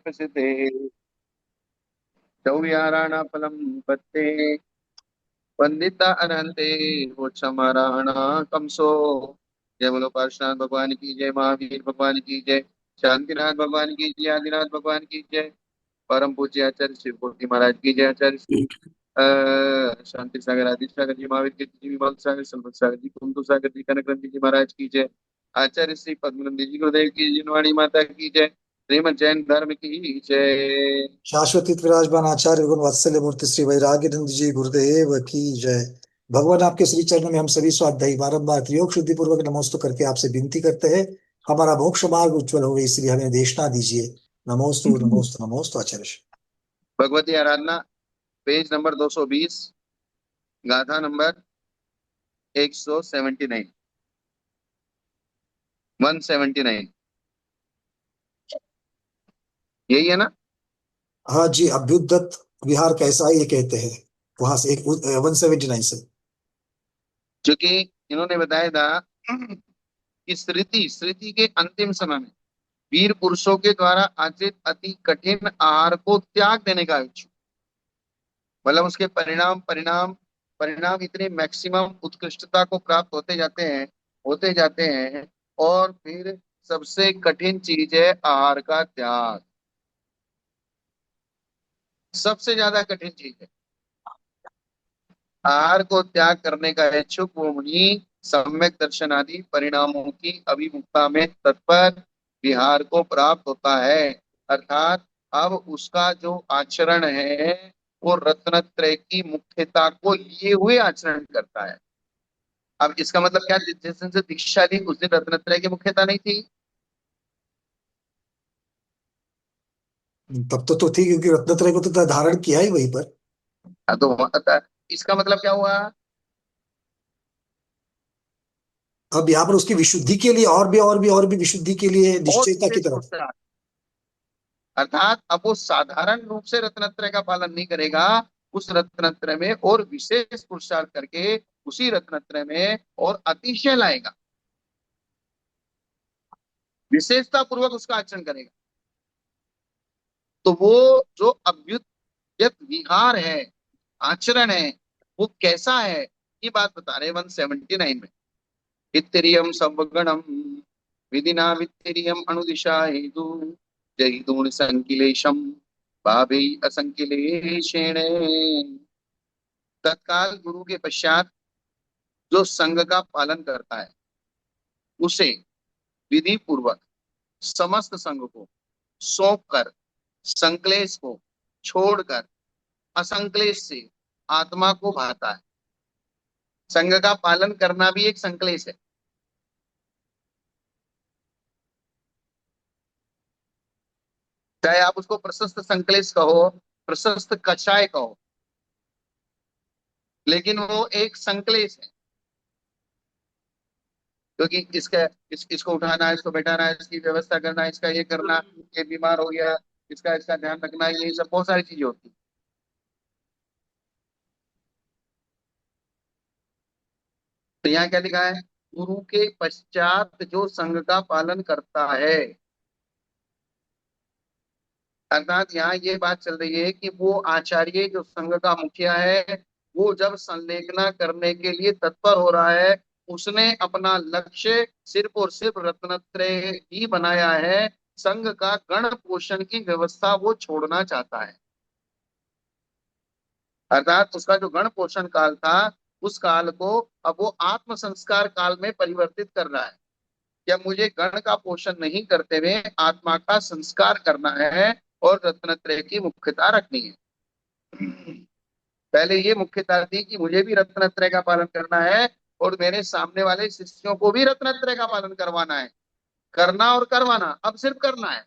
प्रसिद्धे चौविहाराणा फलम पत्ते वंदिता अनंते वोक्षमाराणा कमसो। जय बोलो पार्श्वनाथ भगवान की जय, महावीर भगवान की जय, शांतिनाथ भगवान की जय, आदिनाथ भगवान की जय, परम पूज्य आचार्य शिव कोटि महाराज की जय, आचार्य शांति सागर आदि सागर जी, महावीर के जी, विमल सागर संपत सागर जी, कुंतु सागर जी, कनक नंदी जी महाराज की जय, आचार्य श्री पद्मनंदी जी गुरुदेव की, जिनवाणी माता की जय, श्रीमद जैन धर्म की जय। शाश्वती विराजमान आचार्य गुण वात्सल्य मूर्ति श्री वैराग्य नंद जी गुरुदेव की जय। भगवान आपके श्री चरणों में हम सभी स्वाध्यायी बारंबार योग शुद्धि पूर्वक नमोस्तु करके आपसे विनती करते हैं। हमारा मोक्ष मार्ग उज्जवल हो, इसलिए हमें देशना दीजिए। नमोस्तु नमोस्तु नमोस्तु आचार्य। भगवती आराधना, पेज नंबर 220, गाथा नंबर 179, 179, यही है ना? हाँ जी, अभ्युदत्त विहार कैसा है ये कहते हैं, वहां से एक 179 से। क्योंकि इन्होंने बताया था कि स्मृति स्मृति के अंतिम समय में वीर पुरुषों के द्वारा आचरित अति कठिन आहार को त्याग देने का इच्छुक, मतलब उसके परिणाम परिणाम परिणाम इतने मैक्सिमम उत्कृष्टता को प्राप्त होते जाते हैं। और फिर सबसे कठिन चीज है आहार का त्याग, सबसे ज्यादा कठिन चीज है। आहार को त्याग करने का इच्छुक वो मुनि सम्यक दर्शन आदि परिणामों की अभिमुखता में तत्पर विहार को प्राप्त होता है। अर्थात अब उसका जो आचरण है वो रत्नत्रय की मुख्यता को लिए हुए आचरण करता है। अब इसका मतलब क्या, जिस दिन से दीक्षा ली उस दिन रत्नत्रय की मुख्यता नहीं थी। तब तो थी, क्योंकि रत्नत्रय को तो धारण किया ही वहीं पर। इसका मतलब क्या हुआ? अब यहाँ पर उसकी विशुद्धि के लिए और भी विशुद्धि के लिए और निश्चयता की विशेष तरफ। पुरस्कार, अर्थात अब वो साधारण रूप से रत्नत्रय का पालन नहीं करेगा, उस रत्नत्रय में और विशेष पुरुषार्थ करके उसी रत्नत्रय में और अतिशय लाएगा, विशेषता पूर्वक उसका आचरण करेगा। तो वो जो अभ्युदयत विहार है, आचरण है, वो कैसा है, ये बात बता रहे 179 में। वित्तरियम सवगणम विधिना वित्तरियम अनुदिशा हेतु जहिदून संकिलेशम भावे असंकिलेशेण। तत्काल गुरु के पश्चात जो संघ का पालन करता है उसे विधि पूर्वक समस्त संघ को सौंप कर, संक्लेश को छोड़कर असंक्लेश से आत्मा को भाता है। संघ का पालन करना भी एक संक्लेश है। चाहे आप उसको प्रशस्त संक्लेश कहो, प्रशस्त कषाय कहो, लेकिन वो एक संक्लेश है। क्योंकि इसको उठाना है, इसको बैठाना है, इसकी व्यवस्था करना है, इसका ये करना, ये बीमार हो गया, इसका इसका ध्यान रखना, यही सब बहुत सारी चीजें होती है। तो यहाँ क्या लिखा है? गुरु के पश्चात जो संघ का पालन करता है, अर्थात यहाँ ये बात चल रही है कि वो आचार्य जो संघ का मुखिया है, वो जब संलेखना करने के लिए तत्पर हो रहा है, उसने अपना लक्ष्य सिर्फ और सिर्फ रत्नत्रय ही बनाया है। संघ का गण पोषण की व्यवस्था वो छोड़ना चाहता है। अर्थात उसका जो गण पोषण काल था, उस काल को अब वो आत्म संस्कार काल में परिवर्तित कर रहा है। क्या मुझे गण का पोषण नहीं करते हुए आत्मा का संस्कार करना है और रत्नत्रय की मुख्यता रखनी है। पहले ये मुख्यता थी कि मुझे भी रत्नत्रय का पालन करना है और मेरे सामने वाले शिष्यों को भी रत्नत्रय का पालन करवाना है। करना और करवाना, अब सिर्फ करना है।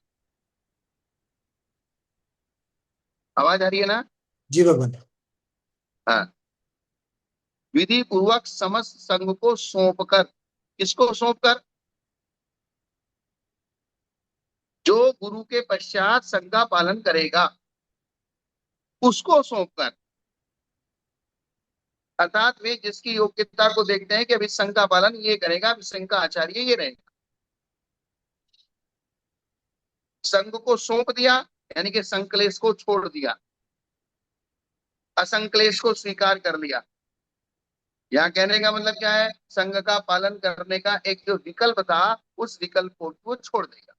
आवाज आ रही है ना? जी भगवान। हाँ। विधि पूर्वक समस्त संघ को सौंप कर, किसको सौंप कर? जो गुरु के पश्चात संघ का पालन करेगा उसको सौंप कर। अर्थात वे जिसकी योग्यता को देखते हैं कि अभी संघ का पालन ये करेगा, अभी संघ का आचार्य ये रहेगा, संघ को सौंप दिया। यानी कि संक्लेश को छोड़ दिया, असंक्लेश को स्वीकार कर लिया। यहाँ कहने का मतलब क्या है, संघ का पालन करने का एक जो विकल्प था, उस विकल्प को वो छोड़ देगा।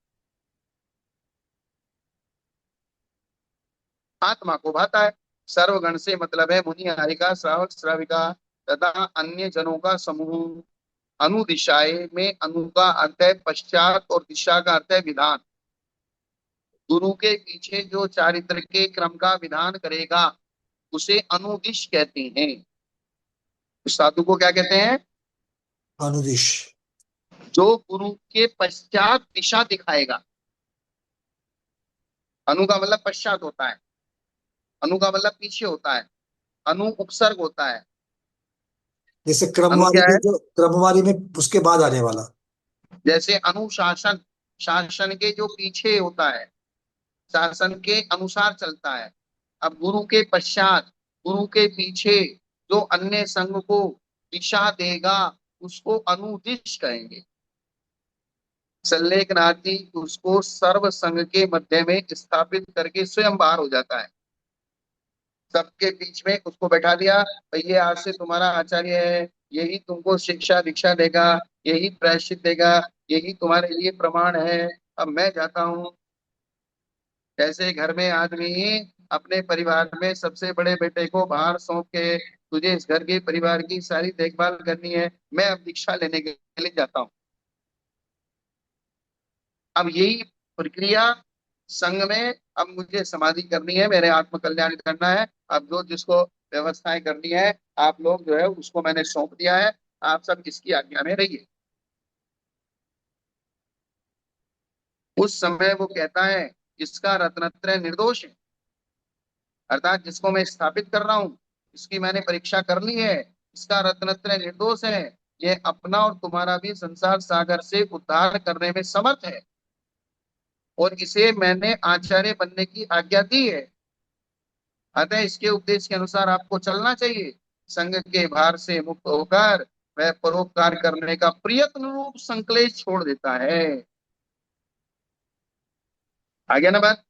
आत्मा को भाता है। सर्वगण से मतलब है मुनि हारिका श्रावक श्राविका तथा अन्य जनों का समूह। अनुदिशाए में अनु का अर्थ है पश्चात और दिशा का अर्थ है विधान। गुरु के पीछे जो चारित्र के क्रम का विधान करेगा उसे अनुदिश कहते हैं। उस साधु को क्या कहते हैं? अनुदिश। जो गुरु के पश्चात दिशा दिखाएगा। अनु का मतलब पश्चात होता है, अनु का मतलब पीछे होता है, अनु उपसर्ग होता है। जैसे अनु क्रमवारी क्या में, है? जो क्रमवारी में उसके बाद आने वाला। जैसे अनुशासन, शासन के जो पीछे होता है, शासन के अनुसार चलता है। अब गुरु के पश्चात, गुरु के पीछे जो अन्य संघ को दिशा देगा उसको अनुदिश कहेंगे। सल्लेखनाथ जी उसको सर्व संघ के मध्य में स्थापित करके स्वयं बाहर हो जाता है। सबके बीच में उसको बैठा दिया, भाई ये आज से तुम्हारा आचार्य है, यही तुमको शिक्षा दीक्षा देगा, यही प्रायश्चित देगा, यही तुम्हारे लिए प्रमाण है। अब मैं जाता हूँ। जैसे घर में आदमी अपने परिवार में सबसे बड़े बेटे को बाहर सौंप के, तुझे इस घर के परिवार की सारी देखभाल करनी है, मैं अब दीक्षा लेने के लिए जाता हूँ। अब यही प्रक्रिया संघ में, अब मुझे समाधि करनी है, मेरे आत्म कल्याण करना है, अब जो जिसको व्यवस्थाएं करनी है आप लोग जो है उसको मैंने सौंप दिया है, आप सब इसकी आज्ञा में रहिए। उस समय वो कहता है इसका रत्नत्रय निर्दोष है, अर्थात जिसको मैं स्थापित कर रहा हूँ इसकी मैंने परीक्षा कर ली है, इसका रत्नत्रय निर्दोष है, ये अपना और तुम्हारा भी संसार सागर से उद्धार करने में समर्थ है, और इसे मैंने आचार्य बनने की आज्ञा दी है। अतः इसके उपदेश के अनुसार आपको चलना चाहिए। संघ के भार से मुक्त होकर वह परोपकार करने का प्रयत्न रूप संकलेश छोड़ देता है। आगे ना बात।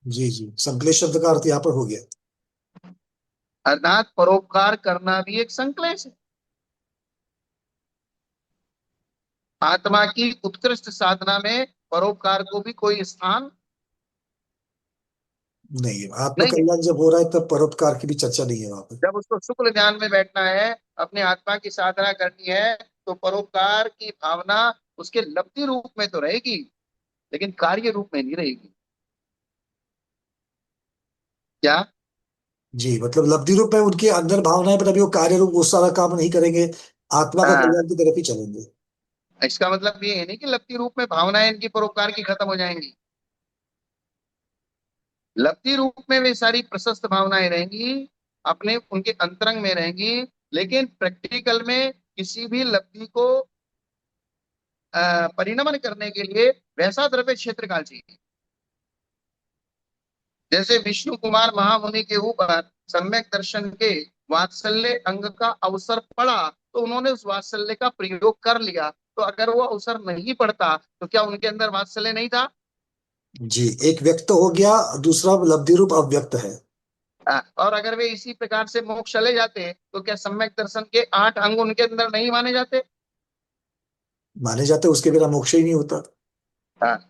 जी जी, संकलेश शब्द का अर्थ यहाँ पर हो गया। अर्थात परोपकार करना भी एक संकलेश है। आत्मा की उत्कृष्ट साधना में परोपकार को भी कोई स्थान नहीं, नहीं है। आत्मकल्याण जब हो रहा है तब परोपकार की भी चर्चा नहीं है वहां पर। जब उसको शुक्ल ध्यान में बैठना है, अपने आत्मा की साधना करनी है, तो परोपकार की भावना उसके लब्धि रूप में तो रहेगी, लेकिन कार्य रूप में नहीं रहेगी। क्या? जी, मतलब लब्धि रूप में उनके अंदर भावना है, पर अभी वो कार्य रूप वो सारा काम नहीं करेंगे, आत्मा का हाँ, कल्याण की तरफ ही चलेंगे। इसका मतलब ये है नहीं कि लब्धि रूप में भावनाएं इनकी परोपकार की खत्म हो जाएंगी। लब्धि रूप में वे सारी प्रशस्त भावनाएं रहेंगी, अपने उनके अंतरंग में रहेंगी, लेकिन प्रैक्टिकल में किसी भी लब्धि को परिणमन करने के लिए वैसा द्रव्य क्षेत्र काल चाहिए। जैसे विष्णु कुमार महामुनि के ऊपर सम्यक दर्शन के वात्सल्य अंग का अवसर पड़ा, तो उन्होंने उस वात्सल्य का प्रयोग कर लिया। तो अगर वो अवसर नहीं पड़ता तो क्या उनके अंदर वात्सल्य नहीं था? जी, एक व्यक्त हो गया, दूसरा लब्धि रूप अव्यक्त है। और अगर वे इसी प्रकार से मोक्ष चले जाते तो क्या सम्यक दर्शन के 8 अंग उनके अंदर नहीं माने जाते? माने जाते, उसके बिना मोक्ष ही नहीं होता। हाँ।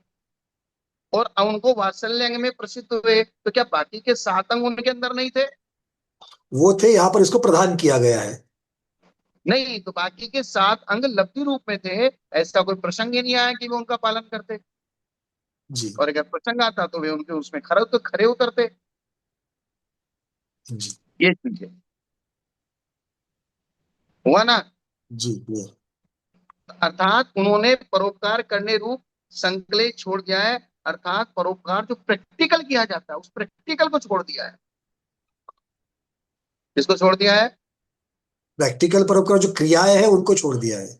और उनको वात्सल्य अंग में प्रसिद्ध हुए तो क्या बाकी के 7 अंग उनके अंदर नहीं थे? वो थे, यहाँ पर इसको प्रदान किया गया है। नहीं, तो बाकी के 7 अंग लब्धि रूप में थे। ऐसा कोई प्रसंग ही नहीं आया कि वो उनका पालन करते, जी और अगर प्रसंग आता तो वे उनके उसमें खरे तो खरे उतरते। जी ये चीज है। हुआ ना? जी, ये अर्थात उन्होंने परोपकार करने रूप संकल्प छोड़ दिया है, अर्थात परोपकार जो प्रैक्टिकल किया जाता है उस प्रैक्टिकल को छोड़ दिया है। किसको छोड़ दिया है? प्रैक्टिकल परोपकार जो क्रियाएं हैं उनको छोड़ दिया है।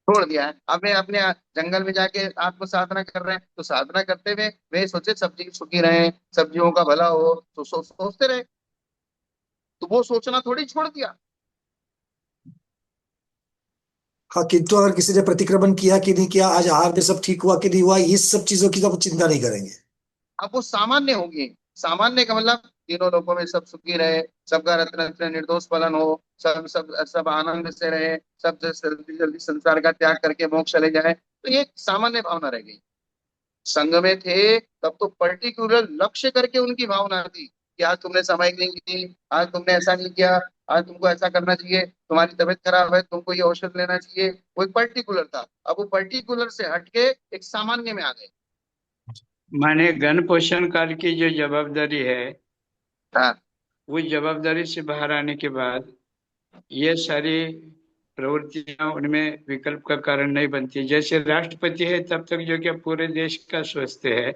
छोड़ दिया है। अब वे अपने जंगल में जाके आत्म साधना कर रहे हैं, तो साधना करते हुए वे सोचे सब्जी सुखी रहे, सब्जियों का भला हो, तो सोचते रहे। तो वो सोचना थोड़ी छोड़ दिया। हाँ, किंतु अगर किसी ने प्रतिक्रमण किया कि नहीं किया, आज आहार में सब ठीक हुआ कि नहीं हुआ, इस सब चीजों की तो हम चिंता नहीं करेंगे। अब वो सामान्य होगी। सामान्य का मतलब तीनों लोगों में सब सुखी रहे, सबका रत्न रत्न निर्दोष पालन हो, सब सब सब आनंद से रहे, सब जल्दी जल्दी संसार का त्याग करके मोक्ष चले जाए, तो ये एक सामान्य भावना रह गई। संघ में थे तब तो पर्टिकुलर लक्ष्य करके उनकी भावना थी कि आज तुमने समय नहीं की, आज तुमने ऐसा नहीं किया, आज तुमको ऐसा करना चाहिए, तुम्हारी तबीयत खराब है तुमको ये औषध लेना चाहिए, वो एक पर्टिकुलर था। अब वो पर्टिकुलर से हटके एक सामान्य में आ गए। माने गण पोषण काल की जो जवाबदारी है, हाँ उस जवाबदारी से बाहर आने के बाद ये सारी प्रवृत्तियां उनमें विकल्प का कारण नहीं बनती। जैसे राष्ट्रपति है तब तक जो कि पूरे देश का स्वास्थ्य है,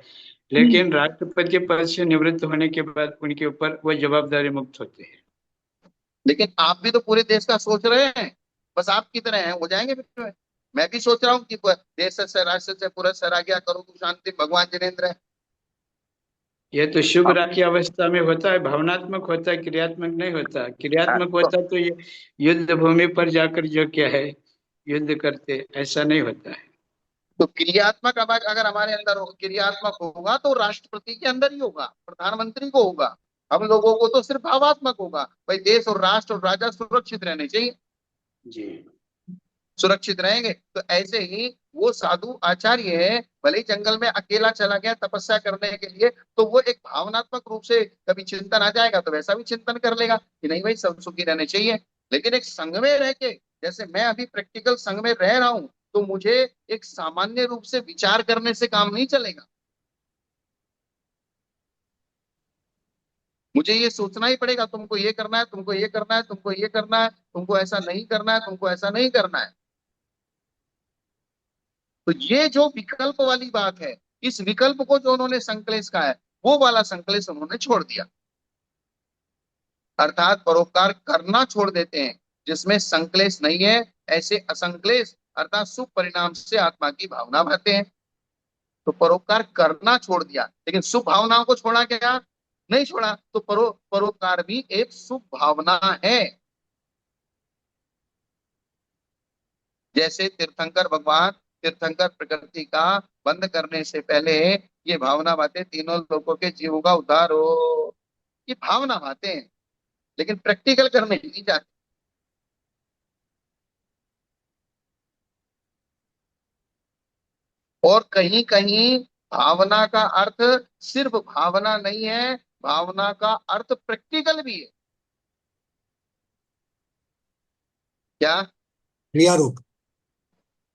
लेकिन राष्ट्रपति पद से निवृत्त होने के बाद उनके ऊपर वो जवाबदारी मुक्त होते हैं। लेकिन आप भी तो पूरे देश का सोच रहे हैं, बस आपकी तरह हैं हो जाएंगे फिर। मैं भी सोच रहा हूँ कि देश से राष्ट्र से पूरा सर आ गया, करो तू शांति, भगवान जिनेन्द्र है। ये तो शुभ राखी अवस्था में होता है, भावनात्मक होता है, क्रियात्मक नहीं होता। हाँ, क्रियात्मक तो, होता तो ये युद्ध भूमि पर जाकर जो क्या है युद्ध करते, ऐसा नहीं होता है। तो क्रियात्मक अगर हमारे अंदर क्रियात्मक होगा तो राष्ट्रपति के अंदर ही होगा, प्रधानमंत्री को होगा। हम लोगों को तो सिर्फ भावात्मक होगा, भाई देश और राष्ट्र और राजा सुरक्षित रहने चाहिए। जी। सुरक्षित रहेंगे तो ऐसे ही वो साधु आचार्य है, भले ही जंगल में अकेला चला गया तपस्या करने के लिए, तो वो एक भावनात्मक रूप से कभी चिंतन आ जाएगा तो वैसा भी चिंतन कर लेगा कि नहीं भाई सब सुखी रहने चाहिए। लेकिन एक संघ में रह के, जैसे मैं अभी प्रैक्टिकल संघ में रह रहा हूं, तो मुझे एक सामान्य रूप से विचार करने से काम नहीं चलेगा। मुझे ये सोचना ही पड़ेगा, तुमको ये करना है, तुमको ये करना है, तुमको ये करना है, तुमको ऐसा नहीं करना है, तुमको ऐसा नहीं करना है। तो ये जो विकल्प वाली बात है, इस विकल्प को जो उन्होंने संकलेश कहा है, वो वाला संकलेश उन्होंने छोड़ दिया। अर्थात परोपकार करना छोड़ देते हैं, जिसमें संकलेश नहीं है। ऐसे असंकलेश अर्थात शुभ परिणाम से आत्मा की भावना भरते हैं। तो परोपकार करना छोड़ दिया, लेकिन शुभ भावनाओं को छोड़ा क्या? नहीं छोड़ा। तो परोपकार भी एक शुभ भावना है। जैसे तीर्थंकर भगवान, तीर्थंकर प्रकृति का बंद करने से पहले ये भावना बातें, तीनों लोगों के जीवों का उद्धार हो, ये भावना बातें हैं, लेकिन प्रैक्टिकल करने ही नहीं जाते। और कहीं कहीं भावना का अर्थ सिर्फ भावना नहीं है, भावना का अर्थ प्रैक्टिकल भी है। क्या? क्रिया रूप।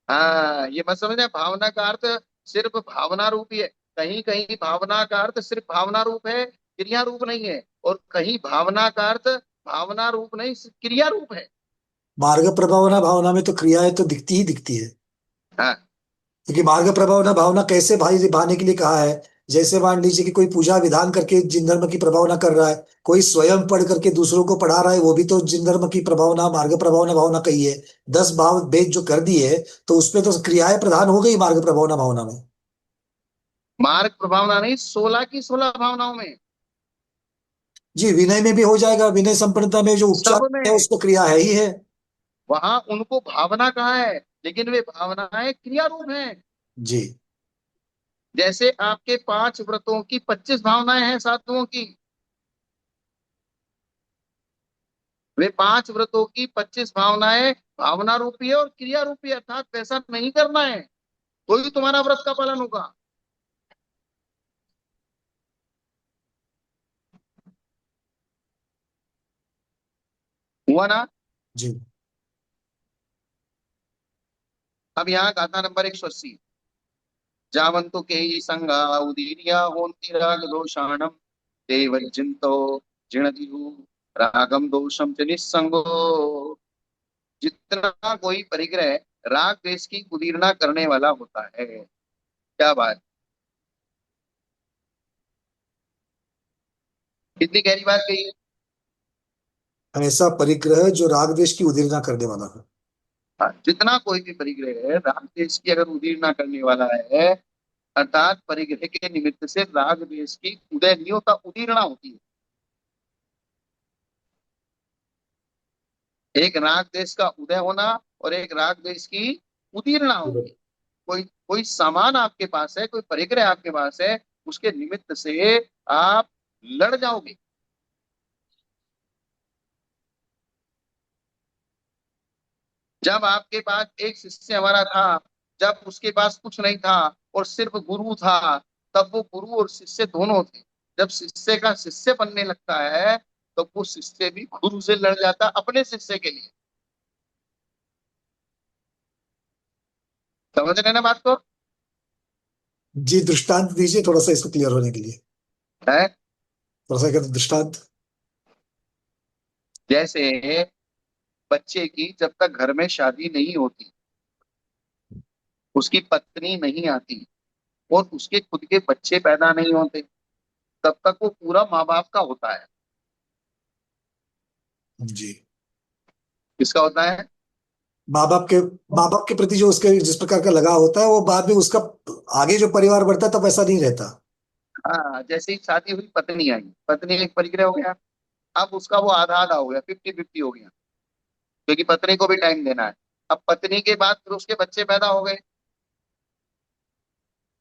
हाँ, ये मत समझना भावना का अर्थ सिर्फ भावना रूप ही है। कहीं कहीं भावना का अर्थ सिर्फ भावना रूप है, क्रिया रूप नहीं है। और कहीं भावना का अर्थ भावना रूप नहीं, सिर्फ क्रिया रूप है। मार्ग प्रभावना भावना में तो क्रियाएं तो दिखती ही दिखती है। हाँ, क्योंकि मार्ग प्रभावना भावना कैसे भाई भाने के लिए कहा है। जैसे मान लीजिए कि कोई पूजा विधान करके जिन धर्म की प्रभावना कर रहा है, कोई स्वयं पढ़ करके दूसरों को पढ़ा रहा है, वो भी तो जिन धर्म की प्रभावना मार्ग प्रभावना भावना कही है। 10 भाव भेद जो कर दिए, तो उसमें तो क्रियाएं प्रधान हो गई मार्ग प्रभावना भावना में। मार्ग प्रभावना नहीं, 16 की 16 भावनाओं में, जी, विनय में भी हो जाएगा। विनय संपन्नता में जो उपचार सब है में। उसको क्रिया है ही है। वहां उनको भावना कहा है, लेकिन वे भावनाएं क्रिया रूप हैं। जी। जैसे आपके 5 व्रतों की 25 भावनाएं हैं साधुओं की, वे 5 व्रतों की 25 भावनाएं भावना रूपी है और क्रिया रूपी है, अर्थात वैसा नहीं करना है तो ही तुम्हारा व्रत का पालन होगा। हुआ ना? जी। अब यहाँ गाथा नंबर 180। जावंतु के ही संगा उदीर्या होन्ति राग दोषाणम, ते वज्जिन्तो जिणदिहु रागम दोषम च निस्संगो। जितना कोई परिग्रह राग द्वेष की उदीर्णा करने वाला होता है, क्या बात, कितनी गहरी बात कही है। ऐसा परिग्रह जो राग द्वेष की उदीर्णा करने वाला है। हाँ, जितना कोई भी परिग्रह है राग द्वेष की अगर उदीर्णा करने वाला है, अर्थात परिग्रह के निमित्त से राग द्वेष की उदय नहीं होता, उदीर्णा होती है। एक राग द्वेष का उदय होना और एक राग द्वेष की उदीर्णा होगी। कोई कोई सामान आपके पास है, कोई परिग्रह आपके पास है, उसके निमित्त से आप लड़ जाओगे। जब आपके पास एक शिष्य हमारा था, जब उसके पास कुछ नहीं था और सिर्फ गुरु था, तब वो गुरु और शिष्य दोनों थे। जब शिष्य का शिष्य बनने लगता है तो वो शिष्य भी गुरु से लड़ जाता अपने शिष्य के लिए। समझ रहे ना बात को? जी, दृष्टांत दीजिए थोड़ा सा इसको क्लियर होने के लिए। है थोड़ा सा कहते दृष्टांत। जैसे बच्चे की जब तक घर में शादी नहीं होती, उसकी पत्नी नहीं आती और उसके खुद के बच्चे पैदा नहीं होते, तब तक वो पूरा माँ बाप का होता है। जी। किसका होता है? माँ बाप के माँ बाप के प्रति जो उसके जिस प्रकार का लगाव होता है वो बाद में उसका आगे जो परिवार बढ़ता है तब ऐसा नहीं रहता। हाँ, जैसे ही शादी हुई, पत्नी आई, पत्नी एक परिग्रह हो गया। अब उसका वो आधा आधा हो गया, 50-50 हो गया, क्योंकि पत्नी को भी टाइम देना है। अब पत्नी के बाद फिर उसके बच्चे पैदा हो गए।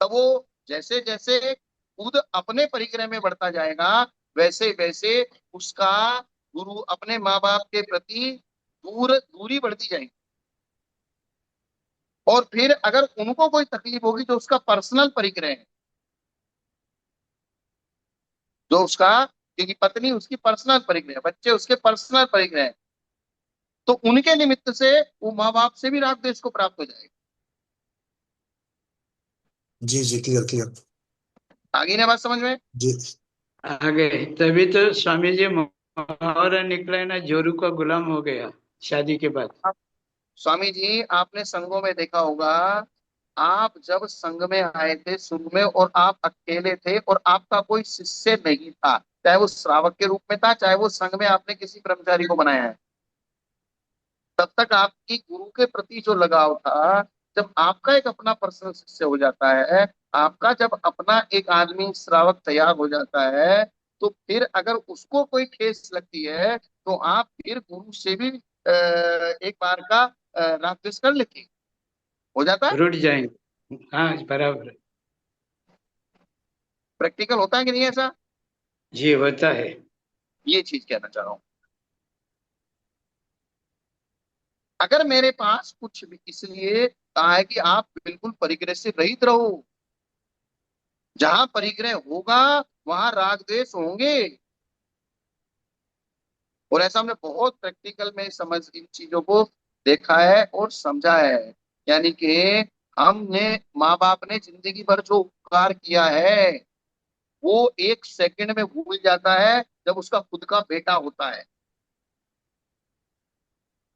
तब वो जैसे जैसे खुद अपने परिग्रह में बढ़ता जाएगा, वैसे वैसे उसका गुरु अपने माँ बाप के प्रति दूरी बढ़ती जाएगी। और फिर अगर उनको कोई तकलीफ होगी, जो उसका पर्सनल परिग्रह है, जो उसका, क्योंकि पत्नी उसकी पर्सनल परिग्रह है, बच्चे उसके पर्सनल परिग्रह है, तो उनके निमित्त से वो माँ बाप से भी राग द्वेष को प्राप्त हो जाएगा। जी जी, क्लियर क्लियर। आगे ना बात समझ में? जी आगे तभी तो स्वामी जी मुहावरा निकला है ना, जोरू का गुलाम हो गया शादी के बाद। अब स्वामी जी, आपने संघों में देखा होगा, आप जब संघ में आए थे शुरू में और आप अकेले थे और आपका कोई शिष्य नहीं था, चाहे वो श्रावक के रूप में था, चाहे वो संघ में आपने किसी ब्रह्मचारी को बनाया है, तब तक आपकी गुरु के प्रति जो लगाव था, जब आपका एक अपना पर्सनल शिष्य हो जाता है, आपका जब अपना एक आदमी श्रावक तैयार हो जाता है, तो फिर अगर उसको कोई ठेस लगती है तो आप फिर गुरु से भी एक बार का राग द्वेष कर लेते हैं। हो जाता है। रुट जाएंगे। हाँ बराबर। प्रैक्टिकल होता है कि नहीं ऐसा? जी होता है। ये चीज कहना चाह रहा हूँ। अगर मेरे पास कुछ भी, इसलिए कहा है कि आप बिल्कुल परिग्रह से रहित रहो। जहां परिग्रह होगा वहां राग द्वेष होंगे। और ऐसा हमने बहुत प्रैक्टिकल में समझ इन चीजों को देखा है और समझा है। यानी कि हमने, माँ बाप ने जिंदगी भर जो उपकार किया है, वो एक सेकंड में भूल जाता है जब उसका खुद का बेटा होता है।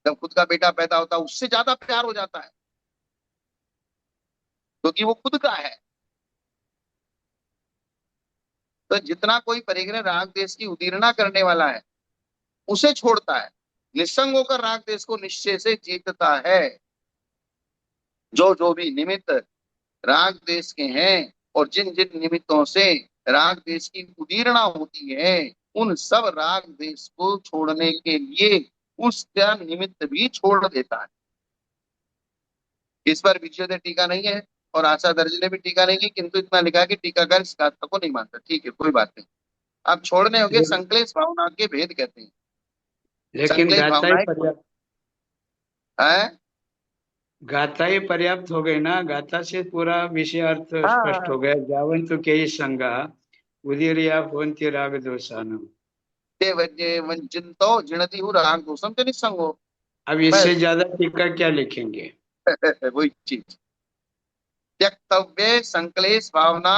जब खुद का बेटा पैदा होता है, उससे ज्यादा प्यार हो जाता है, क्योंकि वो खुद का है। तो जितना कोई परिग्रह राग देश की उदीर्णा करने वाला है, उसे छोड़ता है। निस्संग होकर राग देश को निश्चय से जीतता है। जो जो भी निमित्त राग देश के हैं और जिन जिन निमित्तों से राग देश की उदीर्णा होती है, उन सब राग देश को छोड़ने के लिए उसका निमित्त भी छोड़ देता है। इस पर विजय ने टीका नहीं है और आशा दर्ज ने भी टीका नहीं की, किंतु इतना लिखा कि टीकाकार इस गाथा को नहीं मानता। ठीक है, कोई बात नहीं। अब छोड़ने होंगे, संकलेश भावना के भेद कहते हैं। लेकिन संकलेश गाथा ही भावनाएं पर्याप्त। है। गाथा ही पर्याप्त हो गई ना, गाथा से पूरा विषय अर्थ स्पष्ट हाँ, हो गया। जावंतु के संगा उदीरिया होन्ति राग दोषानम। ते वंचितो जिणति हु राग दोषम ते निस्संगो। अब इससे बस ज्यादा टीका क्या लिखेंगे। वही चीज। त्यक्तव्ये संकलेश भावना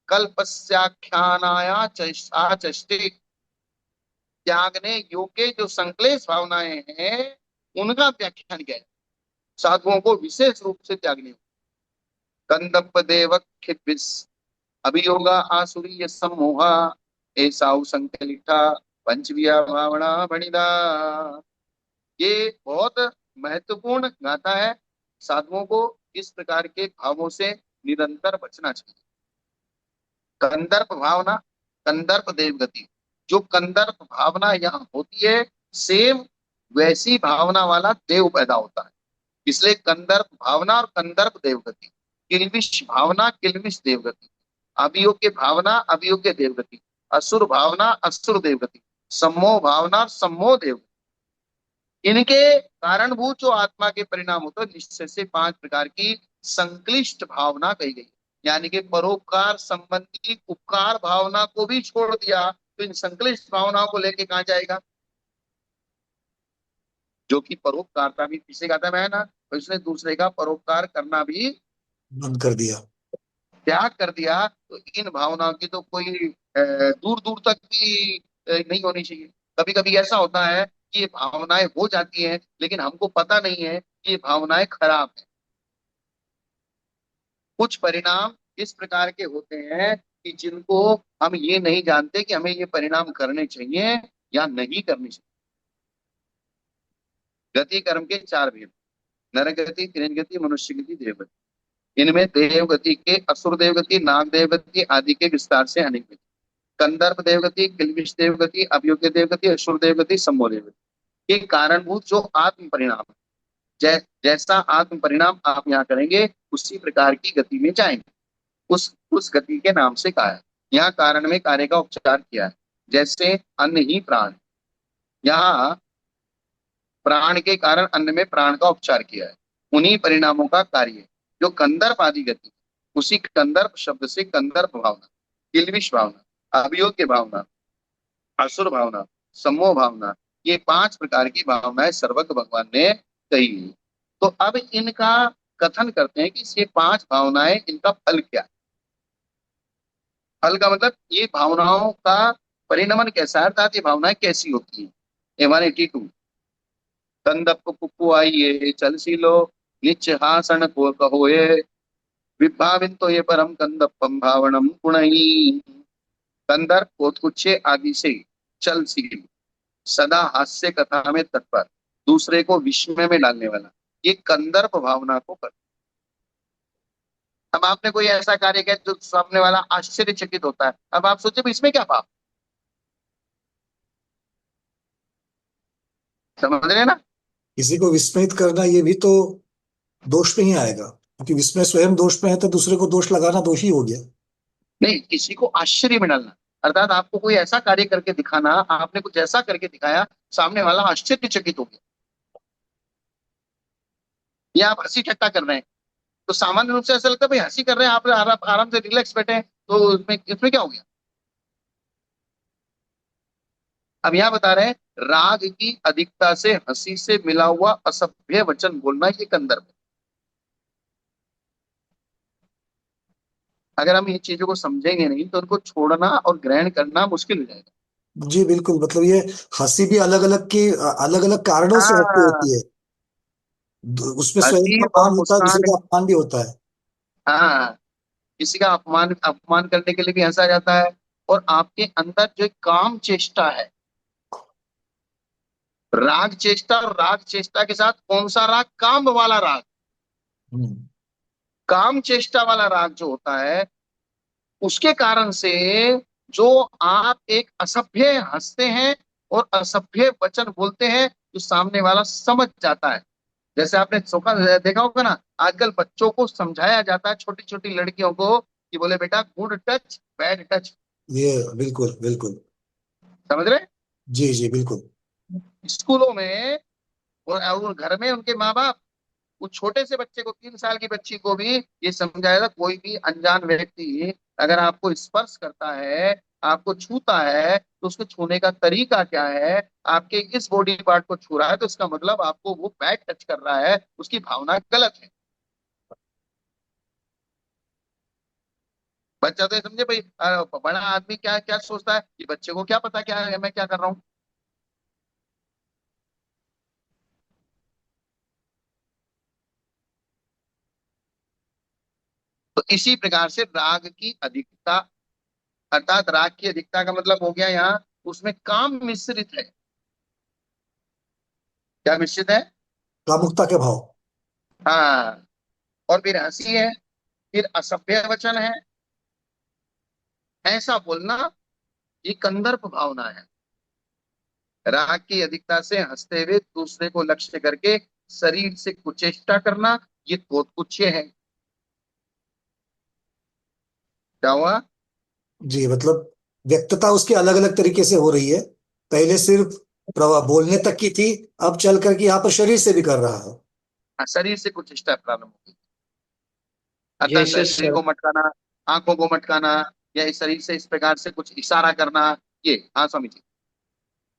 कल्पस्याख्यानाया चष्टे। त्यागने योग्य जो संकलेश भावनाएं हैं, उनका व्याख्यान किया है। साधुओं को विशेष रूप से त्यागने। कंदप देवक्षिद्विष अभियोगा आसुरीय सम्मोहा ऐसाउ संकलिठा पंचविया भावना भणिदा। ये बहुत महत्वपूर्ण गाथा है। साधुओं को इस प्रकार के भावों से निरंतर बचना चाहिए। कंदर्प भावना, कंदर्प देवगति, जो कंदर्प भावना यहाँ होती है, सेम वैसी भावना वाला देव पैदा होता है। इसलिए कंदर्प भावना और कंदर्प देवगति, किल्बिष भावना किल्बिष देवगति। अभियोग्य भावना अभियोग्य देवगति, असुर भावना असुर देवगति, सम्मोह भावना सम्मोह देवगति। इनके कारणभूत जो आत्मा के परिणाम होते हैं निश्चय से 5 प्रकार की संक्लिष्ट भावना कही गई। यानी कि परोपकार संबंधी उपकार भावना को भी छोड़ दिया तो इन संक्लिष्ट भावनाओं को लेके कहां जाएगा? जो कि परोपकारता भी किसे कहता है ना, तो इसने दूसरे का परोपकार करना भी बंद कर दिया, त्याग कर दिया। तो इन भावनाओं की तो कोई दूर दूर तक भी नहीं होनी चाहिए। कभी कभी ऐसा होता है कि ये भावनाएं हो जाती हैं लेकिन हमको पता नहीं है कि ये भावनाएं खराब है। कुछ परिणाम इस प्रकार के होते हैं कि जिनको हम ये नहीं जानते कि हमें ये परिणाम करने चाहिए या नहीं करने चाहिए। गति कर्म के 4 भेद, नर गति, तीन गति, मनुष्य गति, देवगति। इनमें देवगति के असुर देवगति, नाग देवगति आदि के विस्तार से अनेक गति। कंदर्प देवगति, किल्बिष देवगति, अभियोग्य देवगति, असुर देवगति, सम्मोह देवगति। ये कारणभूत जो आत्म परिणाम है, जैसा आत्म परिणाम आप यहाँ करेंगे उसी प्रकार की गति में जाएंगे। उस गति के नाम से कहा है। यहाँ कारण में कार्य का उपचार किया है। जैसे अन्न ही प्राण, यहाँ प्राण के कारण अन्न में प्राण का उपचार किया है। उन्हीं परिणामों का कार्य जो कंदर्प आदि गति, उसी कंदर्प शब्द से कंदर्प भावना, किल्बिष भावना, अभियोग्य भावना, असुर भावना, सम्मोह भावना, ये 5 प्रकार की भावनाएं सर्वज्ञ भगवान ने कही है। तो अब इनका कथन करते हैं कि ये 5 भावनाएं, इनका फल क्या है। फल का मतलब ये भावनाओं का परिणमन कैसा है, अर्थात ये भावनाएं कैसी होती हैं। 182 कंदप कुप्पु आइए चल सीलो निच हासन को कहोए विभाविन तो ये परम कंदपम भावनम गुणई। कंदर कोतकुच्छे आदि से चलशील, सदा हास्य कथा में तत्पर, दूसरे को विस्मय में डालने वाला, ये कंदर्प भावना को कर। अब आपने कोई ऐसा कार्य किया जो सामने वाला आश्चर्यचकित होता है, अब आप सोचे इसमें क्या पाप, समझ रहे हैं ना? किसी को विस्मित करना ये भी तो दोष में ही आएगा, क्योंकि विस्मय स्वयं दोष में है तो दूसरे को दोष लगाना दोषी हो गया। नहीं, किसी को आश्चर्य में डालना, अर्थात आपको कोई ऐसा कार्य करके दिखाना, आपने कुछ ऐसा करके दिखाया, सामने वाला आश्चर्यचकित हो गया, या आप हंसी ठट्टा कर रहे हैं तो सामान्य रूप से ऐसा लगता है भाई हंसी कर रहे हैं आप, आराम से रिलैक्स बैठे हैं, तो इसमें क्या हो गया? अब यहां बता रहे हैं राग की अधिकता से हंसी से मिला हुआ असभ्य वचन बोलना, ये कंदर्प है। अगर हम इन चीजों को समझेंगे नहीं तो उनको छोड़ना और ग्रहण करना मुश्किल हो जाएगा। जी बिल्कुल, मतलब ये हंसी भी अलग अलग कारणों से हंसी हाँ, होती है। उसमें स्वयं हंसी का और मान होता है, दूसरे मुस्कान, का अपमान भी होता है। हाँ, किसी का अपमान अपमान करने के लिए भी हंसा जाता है। और आपके अंदर जो एक काम चेष्टा है, राग चेष्टा, और राग चेष्टा के साथ कौन सा राग? काम वाला राग। हम्म। काम चेष्टा वाला राग जो होता है उसके कारण से जो आप एक असभ्य हंसते हैं और असभ्य वचन बोलते हैं, जो सामने वाला समझ जाता है। जैसे आपने सोखा देखा होगा ना, आजकल बच्चों को समझाया जाता है, छोटी छोटी लड़कियों को, कि बोले बेटा गुड टच बैड टच, ये बिल्कुल बिल्कुल। समझ रहे? जी जी बिल्कुल। स्कूलों में और घर में उनके माँ बाप उस छोटे से बच्चे को, 3 साल की बच्ची को भी ये समझाएगा, कोई भी अनजान व्यक्ति अगर आपको स्पर्श करता है, आपको छूता है, तो उसको छूने का तरीका क्या है, आपके इस बॉडी पार्ट को छू रहा है तो इसका मतलब आपको वो बैड टच कर रहा है, उसकी भावना गलत है। बच्चा तो ये समझे भाई, बड़ा आदमी क्या क्या सोचता है, ये बच्चे को क्या पता क्या है मैं क्या कर रहा हूँ। तो इसी प्रकार से राग की अधिकता, अर्थात राग की अधिकता का मतलब हो गया यहाँ उसमें काम मिश्रित है। क्या मिश्रित है? कामुकता के भाव। हाँ, और फिर हंसी है, फिर असभ्य वचन है, ऐसा बोलना, ये कंदर्प भावना है। राग की अधिकता से हंसते हुए दूसरे को लक्ष्य करके शरीर से कुचेष्टा करना, ये कोतकुच्य है। क्या हुआ? जी मतलब व्यक्तता उसकी अलग अलग तरीके से हो रही है। पहले सिर्फ प्रवाह बोलने तक की थी, अब चल करके यहाँ पर शरीर से भी कर रहा है। हाँ, शरीर से कुछ स्टेप प्रारंभ होगी। अतः जैसे शरीर को मटकाना, आंखों को मटकाना, या इस शरीर से इस प्रकार से कुछ इशारा करना, ये। हाँ स्वामी जी।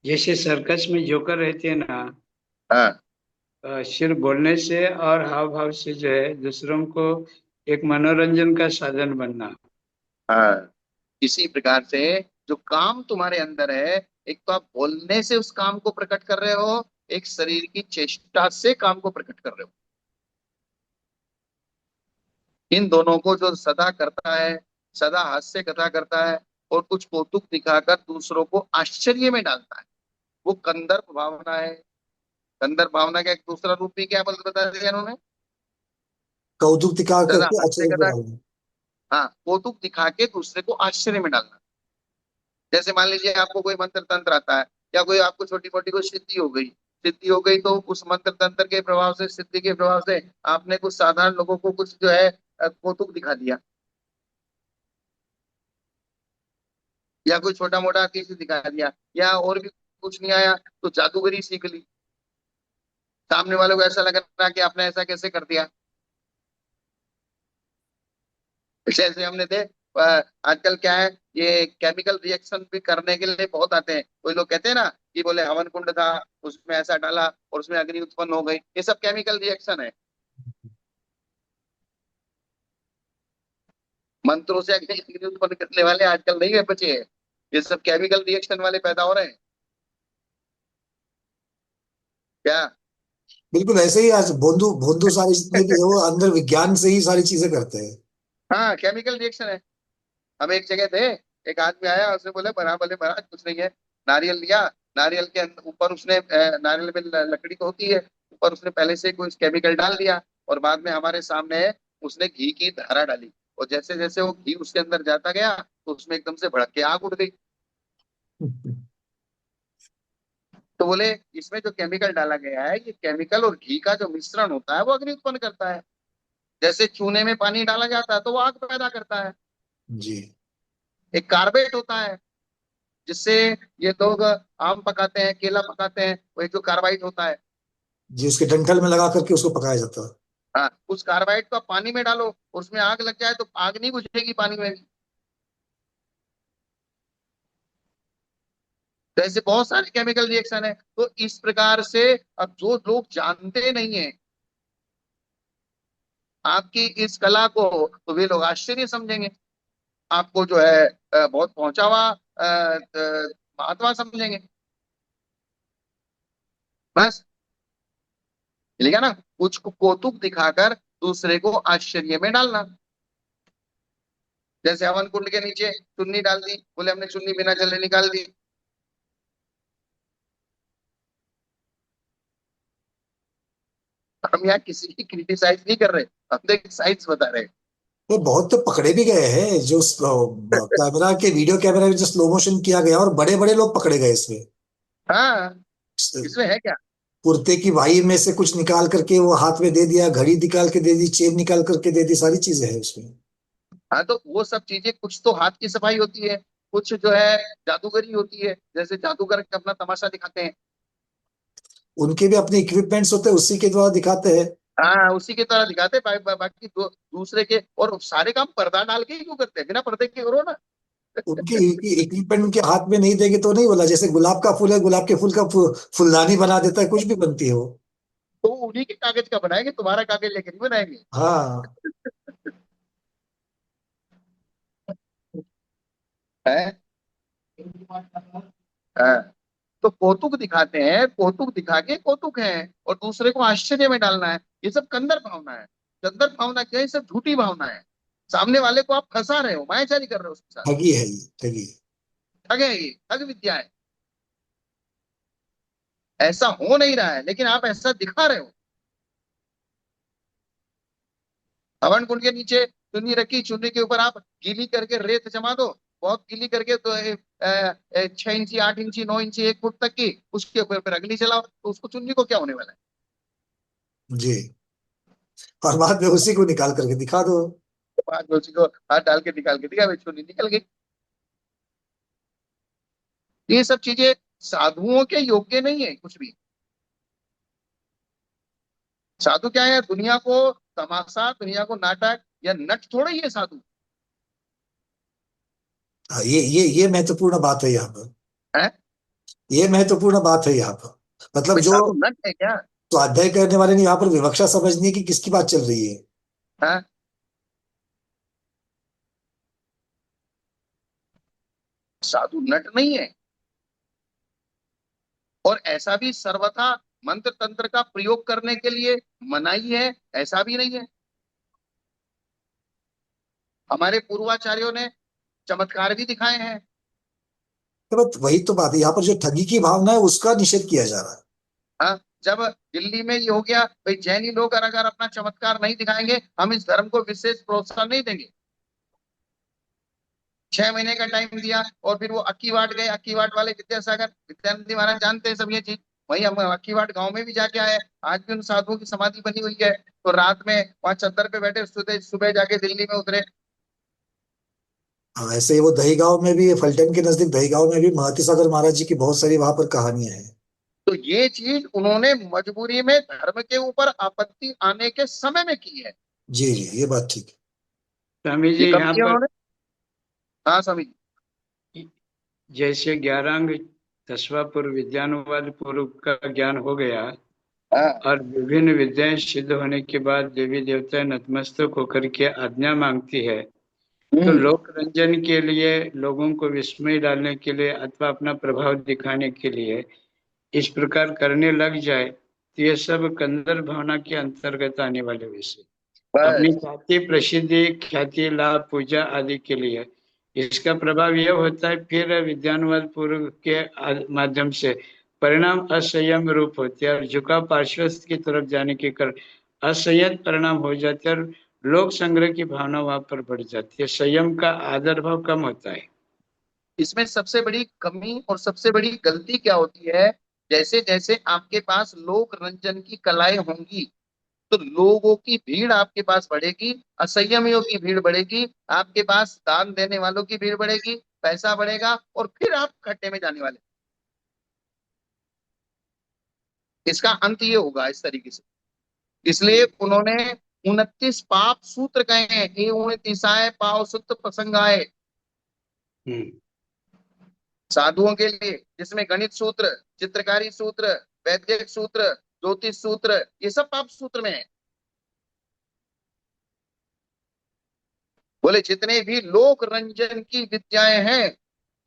जैसे सर्कस में जोकर रहते हैं ना, हाँ सिर्फ बोलने से और हाव भाव से जो है दूसरों को एक मनोरंजन का साधन बनना। हाँ। इसी प्रकार से जो काम तुम्हारे अंदर है, एक तो आप बोलने से उस काम को प्रकट कर रहे हो, एक शरीर की चेष्टा से काम को प्रकट कर रहे हो। इन दोनों को जो सदा करता है, सदा हास्य कथा करता है और कुछ कौतुक दिखाकर दूसरों को आश्चर्य में डालता है, वो कंदर्प भावना है। कंदर्प भावना का एक दूसरा रूप भी क्या बोल बता दिया इन्होंने? कौतुक दिखा सदा करके हास्य आश्चर्य में कथा। डालना। हाँ, कौतुक दिखा के दूसरे को आश्चर्य में डालना। जैसे मान लीजिए आपको कोई मंत्र तंत्र आता है, या कोई आपको छोटी मोटी कोई सिद्धि हो गई, सिद्धि हो गई, तो उस मंत्र तंत्र के प्रभाव से, सिद्धि के प्रभाव से आपने कुछ साधारण लोगों को कुछ जो है कौतुक दिखा दिया, या कोई छोटा मोटा चीज दिखा दिया, या और भी कुछ नहीं आया तो जादूगरी सीख ली। सामने वालों को ऐसा लग रहा कि आपने ऐसा कैसे कर दिया। जैसे हमने थे आजकल क्या है, ये केमिकल रिएक्शन भी करने के लिए बहुत आते हैं। कोई लोग कहते हैं ना कि बोले हवन कुंड था, उसमें ऐसा डाला और उसमें अग्नि उत्पन्न हो गई, ये सब केमिकल रिएक्शन है। मंत्रों से अग्नि अग्नि उत्पन्न करने वाले आजकल नहीं है बचे हैं, ये सब केमिकल रिएक्शन वाले पैदा हो रहे हैं। क्या? बिल्कुल ऐसे ही आज भोंदू भोंदू सारे जितने भी है वो अंदर विज्ञान से ही सारी चीजें करते हैं। हाँ, केमिकल रिएक्शन है। हम एक जगह थे, एक आदमी आया, उसने बोले बना, बोले महाराज कुछ नहीं है। नारियल लिया, नारियल के ऊपर उसने नारियल में लकड़ी तो होती है, ऊपर उसने पहले से कुछ केमिकल डाल दिया, और बाद में हमारे सामने उसने घी की धारा डाली, और जैसे जैसे वो घी उसके अंदर जाता गया तो उसमें एकदम से भड़क के आग उड़ गई। तो बोले इसमें जो केमिकल डाला गया है, ये केमिकल और घी का जो मिश्रण होता है वो अग्नि उत्पन्न करता है। जैसे चूने में पानी डाला जाता है तो वो आग पैदा करता है। जी एक कार्बेट होता है जिससे ये लोग आम पकाते हैं, केला पकाते हैं, वो एक जो कार्बाइड होता है। जी, उसके डंठल में लगा करके उसको पकाया जाता है। हाँ, उस कार्बाइड को आप पानी में डालो और उसमें आग लग जाए तो आग नहीं बुझेगी पानी में भी। तो ऐसे बहुत सारे केमिकल रिएक्शन है। तो इस प्रकार से अब जो लोग जानते नहीं है आपकी इस कला को, तो वे लोग आश्चर्य समझेंगे, आपको जो है बहुत पहुंचा हुआ महात्मा समझेंगे। बस मिलेगा ना, कुछ को कौतुक दिखाकर दूसरे को आश्चर्य में डालना। जैसे हवन कुंड के नीचे चुन्नी डाल दी, बोले हमने चुन्नी बिना जले निकाल दी। हम यहाँ किसी की क्रिटिसाइज नहीं कर रहे, हम तो एक साइंस बता रहे हैं। ये बहुत तो पकड़े भी गए हैं जो कैमरा के वीडियो कैमरा में जो स्लो मोशन किया गया और बड़े बड़े लोग पकड़े गए इसमें। हाँ, इसमें है क्या? कुर्ते की वाही में से कुछ निकाल करके वो हाथ में दे दिया, घड़ी निकाल के दे दी, चेन निकाल करके दे दी, सारी चीजें हैं उसमें। हाँ, तो वो सब चीजें, कुछ तो हाथ की सफाई होती है, कुछ जो है जादूगरी होती है, जैसे जादूगर अपना तमाशा दिखाते हैं। उनके भी अपने इक्विपमेंट्स होते हैं, उसी के द्वारा दिखाते हैं। हाँ, उसी की तरह दिखाते हैं। बाकी दूसरे के, और सारे काम पर्दा डाल के ही क्यों करते हैं, बिना पर्दे के करो ना। उनके इक्विपमेंट उनके हाथ में नहीं देंगे तो नहीं बोला, जैसे गुलाब का फूल है, गुलाब के फूल का फुलदानी बना देता है, कुछ भी बनती है वो। तो उन्हीं के कागज का बनाएंगे, तुम्हारा कागज लेके नहीं बनाएंगे। हाँ है? हाँ। तो कौतुक दिखाते हैं, कौतुक दिखा के कौतुक है, और दूसरे को आश्चर्य में डालना है, ये सब कंदर भावना है। कंदर भावना क्या है? ये सब झूठी भावना है। सामने वाले को आप फंसा रहे हो, मायाचारी कर रहे हो उसके साथ। ठगी है ये, ठगी। ठग है ये, ठग विद्या है। ऐसा हो नहीं रहा है लेकिन आप ऐसा दिखा रहे हो। हवन कुंड के नीचे चुन्नी रखी, चुन्नी के ऊपर आप गीली करके रेत जमा दो, बहुत गीली करके, तो 6 इंची, 8 इंची, 9 इंची, 1 फुट तक की, उसके ऊपर फिर अग्नि जलाओ, तो उसको चुन्नी को क्या होने वाला जी, और बाद में उसी को निकाल करके दिखा दो। पांच उसी को हाथ डाल के निकाल के दिया, चुन्नी निकल गई। ये सब चीजें साधुओं के योग्य नहीं है कुछ भी। साधु क्या है? दुनिया को तमाशा, दुनिया को नाटक या नट थोड़ा ही है साधु। हाँ, ये महत्वपूर्ण बात है यहाँ पर। है ये महत्वपूर्ण बात है यहाँ पर। मतलब कोई जो साधु नट है क्या? स्वाध्याय करने वाले ने यहाँ पर विवक्षा समझनी है कि किसकी बात चल रही है। है साधु नट नहीं है। और ऐसा भी सर्वथा मंत्र तंत्र का प्रयोग करने के लिए मनाही है, ऐसा भी नहीं है। हमारे पूर्वाचार्यों ने चमत्कार भी दिखाए हैं। तो बस वही तो बात है, यहाँ पर जो ठगी की भावना है उसका निषेध किया जा रहा है। हाँ, जब दिल्ली में ये हो गया भाई, जैनी लोग अगर अपना चमत्कार नहीं दिखाएंगे, हम इस धर्म को विशेष प्रोत्साहन नहीं देंगे। 6 महीने का टाइम दिया और फिर वो अक्की वाट गए। अक्की वाट वाले विद्यासागर विद्यानंद महाराज जानते हैं सब ये चीज। वही हम अक्की वाट गांव में भी जाके आए। आज भी उन साधुओं की समाधि बनी हुई है। तो रात में वहां चद्दर पे बैठे, सुबह सुबह जाके दिल्ली में उतरे। हाँ, ऐसे ही वो दहीगांव में भी, फलटन के नजदीक दहीगांव में भी महती सागर महाराज जी की बहुत सारी वहां पर कहानियां हैं। तो ये चीज उन्होंने मजबूरी में धर्म के ऊपर आपत्ति आने के समय में की है। जी जी, ये बात ठीक है। स्वामी ये जी कब यहाँ किया पर उन्होंने? हाँ स्वामी जी। जैसे 11 अंग 10वां पूर्व विज्ञानवाद पूर्व का ज्ञान हो गया हाँ। और विभिन्न विद्याएं सिद्ध होने के बाद देवी देवता नतमस्तक होकर के आज्ञा मांगती है, तो हम्म। लोक रंजन के लिए, लोगों को विस्मय डालने के लिए अथवा अपना प्रभाव दिखाने के लिए इस प्रकार करने लग जाए, तो ये सब कंदर भावना के अंतर्गत आने वाले विषय। अपनी बस। जाति, प्रसिद्धि, ख्याति, लाभ, पूजा आदि के लिए इसका प्रभाव यह होता है, फिर विज्ञानवाद पूर्व के माध्यम से परिणाम असंयम रूप होते हैं और झुकाव पार्श्वस्थ की तरफ जाने के कारण असंयत परिणाम हो जाते हैं और लोक संग्रह की भावना वहां पर बढ़ जाती है, संयम का आदर भाव कम होता है। इसमें सबसे बड़ी कमी और सबसे बड़ी गलती क्या होती है? जैसे जैसे आपके पास लोक रंजन की कलाएं होंगी, तो लोगों की भीड़ आपके पास बढ़ेगी, असंयमियों की भीड़ बढ़ेगी, आपके पास दान देने वालों की भीड़ बढ़ेगी, पैसा बढ़ेगा और फिर आप खड्डे में जाने वाले। इसका अंत ये होगा इस तरीके से। इसलिए उन्होंने 29 पाप सूत्र कहे हैं। ये 29 पाव सुत प्रसंगाए हम्म। साधुओं के लिए, जिसमें गणित सूत्र, चित्रकारी सूत्र, वैद्यक सूत्र, ज्योतिष सूत्र, ये सब पाप सूत्र में है। बोले जितने भी लोक रंजन की विद्याएं हैं,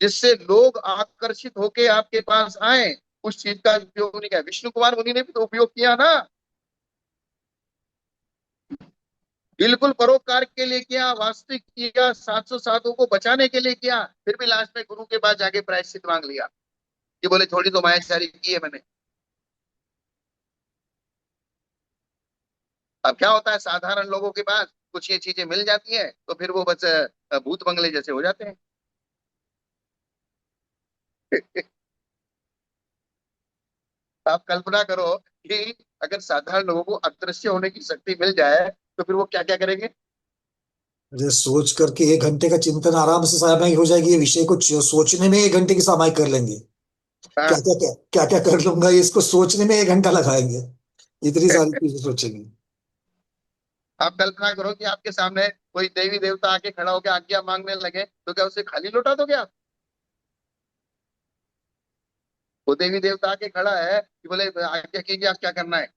जिससे लोग आकर्षित होके आपके पास आए, उस चीज का उपयोग नहीं किया। विष्णु कुमार मुनि ने भी तो उपयोग किया ना। बिल्कुल परोपकार के लिए किया, वास्तविक किया, 700 साधुओं को बचाने के लिए किया, फिर भी लास्ट में गुरु के पास जाके प्रायश्चित मांग लिया कि बोले थोड़ी तो मायाचारी की है मैंने। अब क्या होता है, साधारण लोगों के पास कुछ ये चीजें मिल जाती है तो फिर वो बस भूत बंगले जैसे हो जाते हैं। आप कल्पना करो कि अगर साधारण लोगों को अदृश्य होने की शक्ति मिल जाए तो फिर वो क्या क्या करेंगे। मुझे सोच करके 1 घंटे का चिंतन आराम से सामायिक हो जाएगी। ये विषय को सोचने में 1 घंटे की सामायिक कर लेंगे। क्या हाँ। क्या क्या क्या क्या कर लूंगा, ये इसको सोचने में 1 घंटा लगाएंगे। इतनी सारी चीजें सोचेंगे। आप कल्पना करो कि आपके सामने कोई देवी देवता आके खड़ा होकर आज्ञा मांगने लगे, तो क्या उसे खाली लौटा दोगे आप? वो देवी देवता आके खड़ा है कि बोले आज्ञा कीजिए, आप क्या करना है।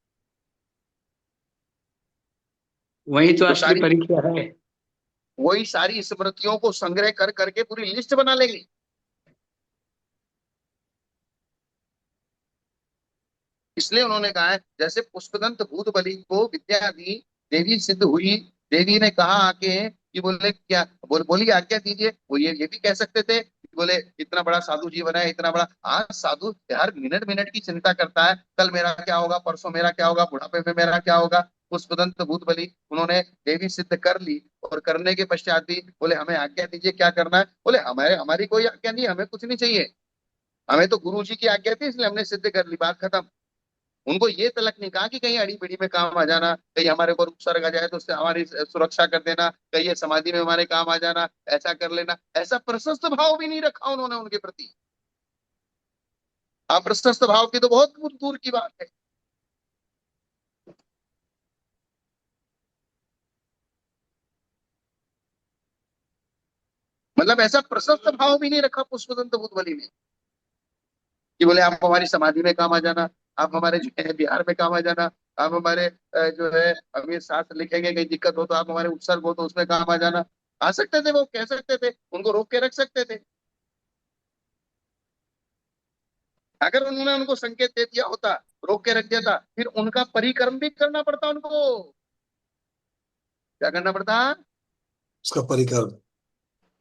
वही तो तो असली सारी, परीक्षा है। वही सारी स्मृतियों को संग्रह कर करके पूरी लिस्ट बना लेंगे। इसलिए उन्होंने कहा है, जैसे पुष्पदंत भूत बलि को विद्या दी, देवी सिद्ध हुई। देवी ने कहा आके कि बोले क्या बोली आज्ञा दीजिए। वो ये भी कह सकते थे कि बोले इतना बड़ा साधु जीवन है, इतना बड़ा। आज साधु हर मिनट मिनट की चिंता करता है, कल मेरा क्या होगा, परसों मेरा क्या होगा, बुढ़ापे में मेरा क्या होगा। पुष्पदंत भूत बलि उन्होंने देवी सिद्ध कर ली, और करने के पश्चात भी बोले हमें आज्ञा दीजिए क्या करना है। बोले हमारे हमारी कोई आज्ञा नहीं, हमें कुछ नहीं चाहिए, हमें तो गुरु जी की आज्ञा थी इसलिए हमने सिद्ध कर ली, बात खत्म। उनको ये तलक नहीं कहा कि कहीं अड़ी बिड़ी में काम आ जाना, कहीं हमारे ऊपर उपसर्ग आ जाए तो उससे हमारी सुरक्षा कर देना, कहीं ये समाधि में हमारे काम आ जाना, ऐसा कर लेना। ऐसा प्रशस्त भाव भी नहीं रखा उन्होंने उनके प्रति। आप प्रशस्त भाव की तो बहुत दूर दूर की बात है। मतलब ऐसा प्रशस्त भाव भी नहीं रखा पुष्पदंत भूतबली ने कि बोले आप हमारी समाधि में काम आ जाना, आप हमारे जो है बिहार में काम आ जाना, आप हमारे जो है अभी शास्त्र लिखेंगे कहीं दिक्कत हो तो आप हमारे उपसर्ग हो तो उसमें काम आ जाना। आ सकते थे, वो कह सकते थे, उनको रोक के रख सकते थे। अगर उन्होंने उनको संकेत दे दिया होता, रोक के रख दिया था, फिर उनका परिक्रम भी करना पड़ता उनको। क्या करना पड़ता? उसका परिकर। है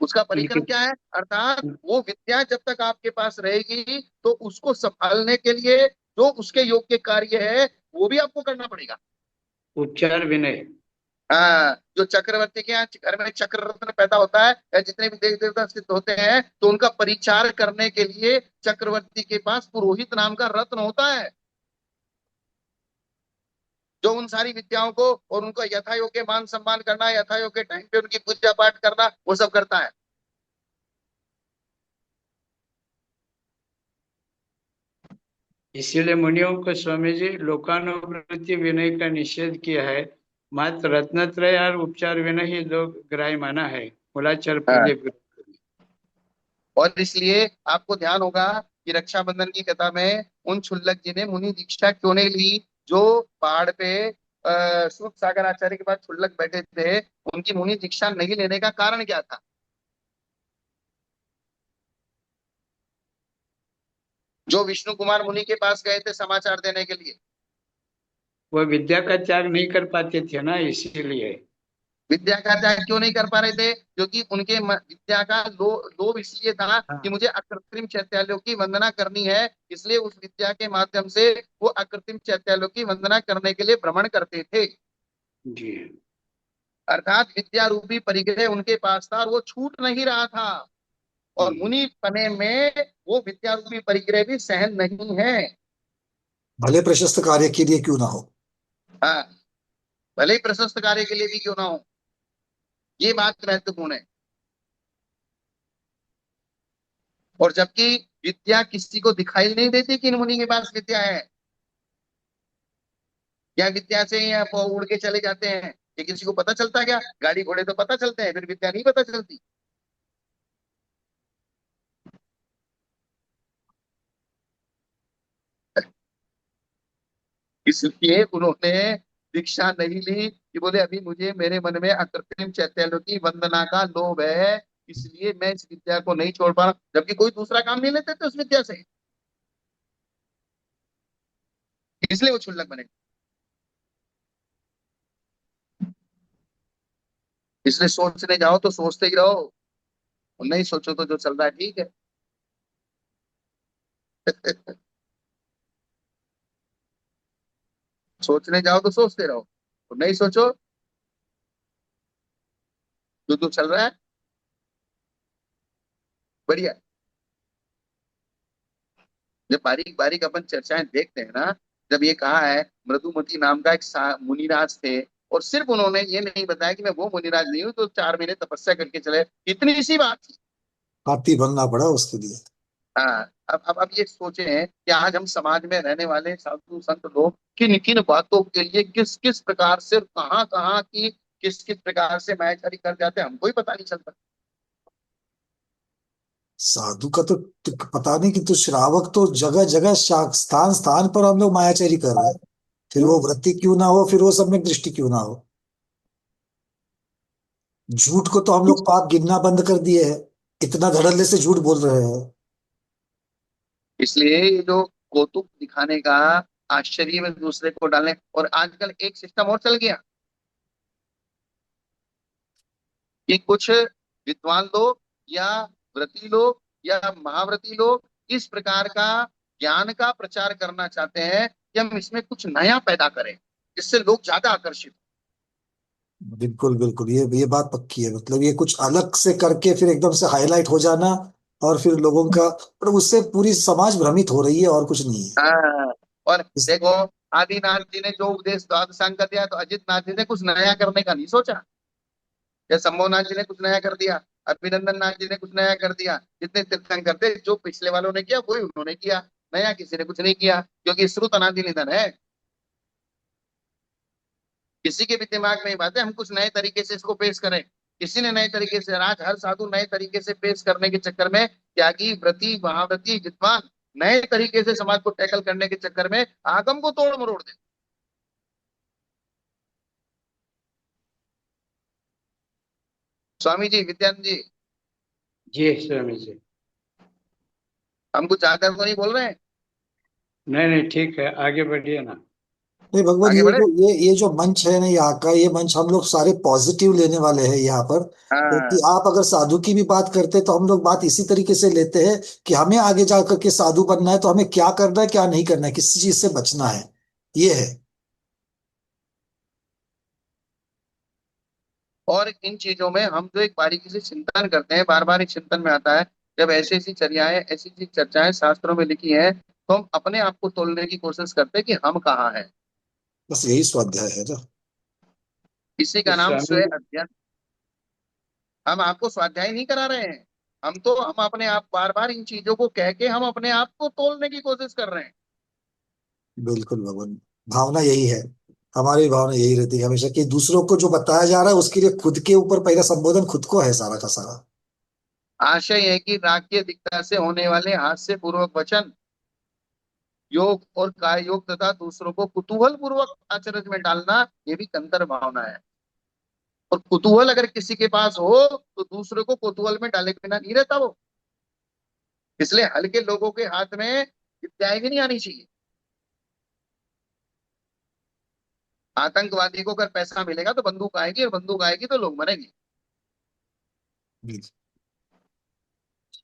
उसका उनके। परिक्रम क्या है? अर्थात वो विद्या जब तक आपके पास रहेगी तो उसको संभालने के लिए जो उसके योग्य कार्य है वो भी आपको करना पड़ेगा। उपचार विनय। हाँ, जो चक्रवर्ती के यहाँ घर में चक्र रत्न पैदा होता है या जितने भी देवी देवता सिद्ध होते हैं तो उनका परिचार करने के लिए चक्रवर्ती के पास पुरोहित नाम का रत्न होता है, जो उन सारी विद्याओं को और उनको यथा योग्य मान सम्मान करना, यथा योग्य टाइम पे उनकी पूजा पाठ करना, वो सब करता है। इसीलिए मुनियों को स्वामी जी लोकानुवृत्ति विनय का निषेध किया है। मात्र रत्नत्रय और उपचार विनय ही दो ग्राह्य माना है मूलाचार हाँ, प्रदीप। और इसलिए आपको ध्यान होगा कि रक्षाबंधन की कथा में उन क्षुल्लक जी ने मुनि दीक्षा क्यों नहीं ली, जो पहाड़ पे सूत सागर आचार्य के पास क्षुल्लक बैठे थे, उनकी मुनि दीक्षा नहीं लेने का कारण क्या था? जो विष्णु कुमार मुनि के पास गए थे समाचार देने के लिए, वो विद्या का त्याग नहीं कर पाते थे ना, इसीलिए। विद्या का त्याग क्यों नहीं कर पा रहे थे? क्योंकि उनके विद्या का लोभ इसलिए था कि हाँ मुझे अकृत्रिम चैत्यालयों की वंदना करनी है, इसलिए उस विद्या के माध्यम से वो अकृत्रिम चैत्यालयों की वंदना करने के लिए भ्रमण करते थे। जी। अर्थात विद्या रूपी परिग्रह उनके पास था और वो छूट नहीं रहा था। और हम्म। मुनि पने में वो विद्या रूपी परिग्रह भी सहन नहीं है। भले प्रशस्त कार्य के लिए क्यों ना हो। हाँ, भले ही प्रशस्त कार्य के लिए भी क्यों ना हो, ये बात महत्वपूर्ण है। और जबकि विद्या किसी को दिखाई नहीं देती कि इन मुनि के पास विद्या है, या विद्या से या वो उड़ के चले जाते हैं, ये किसी को पता चलता क्या? गाड़ी घोड़े तो पता चलते हैं, फिर विद्या नहीं पता चलती। इसलिए उन्होंने दीक्षा नहीं ली कि बोले अभी मुझे मेरे मन में अकृत्रिम चैत्यालयों की वंदना का लोभ है, इसलिए मैं इस विद्या को नहीं छोड़ पा रहा, जबकि कोई दूसरा काम नहीं लेते थे उस विद्या से, इसलिए वो क्षुल्लक बने। इसलिए सोचने जाओ तो सोचते ही रहो, और नहीं सोचो तो जो चल रहा है ठीक है। सोचने जाओ तो सोचते रहो, और नहीं सोचो जो जो चल रहा है बढ़िया। जब बारीक बारीक अपन चर्चाएं देखते हैं ना, जब ये कहा है मृदुमती नाम का एक मुनिराज थे, और सिर्फ उन्होंने ये नहीं बताया कि मैं वो मुनिराज नहीं हूँ तो 4 महीने तपस्या करके चले, इतनी सी बात थी। हाथी बनना पड़ा उसके लिए। हाँ, अब ये सोचे हैं कि आज हम समाज में रहने वाले साधु संत लोग किन किन बातों के लिए किस किस प्रकार से कहाँ कहाँ की किस किस प्रकार से मायाचारी कर जाते हैं, हमको ही पता नहीं चलता। साधु का तो पता नहीं कि तो श्रावक तो जगह जगह स्थान स्थान पर हम लोग मायाचारी कर रहे हैं। फिर वो वृत्ति क्यों ना हो, फिर वो सम्यक दृष्टि क्यों ना हो। झूठ को तो हम लोग पाप गिनना बंद कर दिए हैं। इतना धड़ल्ले से झूठ बोल रहे हैं। इसलिए ये जो कौतुक दिखाने का, आश्चर्य में दूसरे को डालने, और आजकल एक सिस्टम और चल गया कि कुछ विद्वान लोग या व्रती लोग या महाव्रती लोग इस प्रकार का ज्ञान का प्रचार करना चाहते हैं कि हम इसमें कुछ नया पैदा करें जिससे लोग ज्यादा आकर्षित बिल्कुल बिल्कुल, ये बात पक्की है। मतलब ये कुछ अलग से करके फिर एकदम से हाईलाइट हो जाना, और फिर लोगों का, पर उससे पूरी समाज भ्रमित हो रही है और कुछ नहीं है। हो। हाँ, और देखो, आदिनाथ जी ने जो उपदेश द्वादशांग का दिया, तो अजित नाथ जी ने कुछ नया करने का नहीं सोचा, या शंभुनाथ जी ने कुछ नया कर दिया, अभिनंदन नाथ जी ने कुछ नया कर दिया। जितने तीर्थंकर थे, जो पिछले वालों ने किया वही उन्होंने किया, नया किसी ने कुछ नहीं किया, क्योंकि श्रुत अनादि निधन है। किसी के भी दिमाग में ये बात है हम कुछ नए तरीके से इसको पेश करें, किसी ने नए तरीके से, आज हर साधु नए तरीके से पेश करने के चक्कर में, त्यागी व्रती महाव्रती विद्वान नए तरीके से समाज को टैकल करने के चक्कर में आगम को तोड़ मरोड़ दे। स्वामी जी, विद्यानंद जी, जी स्वामी जी। हम कुछ ज्यादा तो नहीं बोल रहे हैं? नहीं नहीं, ठीक है, आगे बढ़िए ना। नहीं भगवान, आगे बढ़े। ये जो मंच है ना यहाँ का, ये मंच हम लोग सारे पॉजिटिव लेने वाले हैं यहाँ पर। क्योंकि हाँ, आप अगर साधु की भी बात करते हैं तो हम लोग बात इसी तरीके से लेते हैं कि हमें आगे जा करके साधु बनना है तो हमें क्या करना है क्या नहीं करना है, किस चीज से बचना है, ये है। और इन चीजों में हम जो एक बारीकी से चिंतन करते हैं, बार बार एक चिंतन में आता है, जब ऐसी ऐसी चर्याएं, ऐसी ऐसी चर्चाएं शास्त्रों में लिखी हैं, तो हम अपने आप को तोलने की कोशिश करते हैं कि हम कहाँ हैं। बस यही स्वाध्याय है ना। इसी तो का नाम स्वामी स्वयं अध्ययन। हम आपको स्वाध्याय नहीं करा रहे हैं, हम अपने आप बार बार इन चीजों को कह के हम अपने आप को तोलने की कोशिश कर रहे हैं। बिल्कुल भगवान, भावना यही है। हमारी भावना यही रहती है हमेशा कि दूसरों को जो बताया जा रहा है उसके लिए खुद के ऊपर पहला संबोधन खुद को है, सारा का सारा। आशय है कि राग की अधिकता से होने वाले हास्य पूर्वक वचन, योग और काय योग तथा दूसरों को कुतूहल पूर्वक आचरण में डालना, ये भी अंतर भावना है। और कुतूहल अगर किसी के पास हो, तो दूसरे को कुतूहल में डाले बिना नहीं रहता वो। इसलिए हल्के लोगों के हाथ में विद्याएं भी नहीं आनी चाहिए। आतंकवादी को अगर पैसा मिलेगा तो बंदूक आएगी, और बंदूक आएगी तो लोग मरेंगे।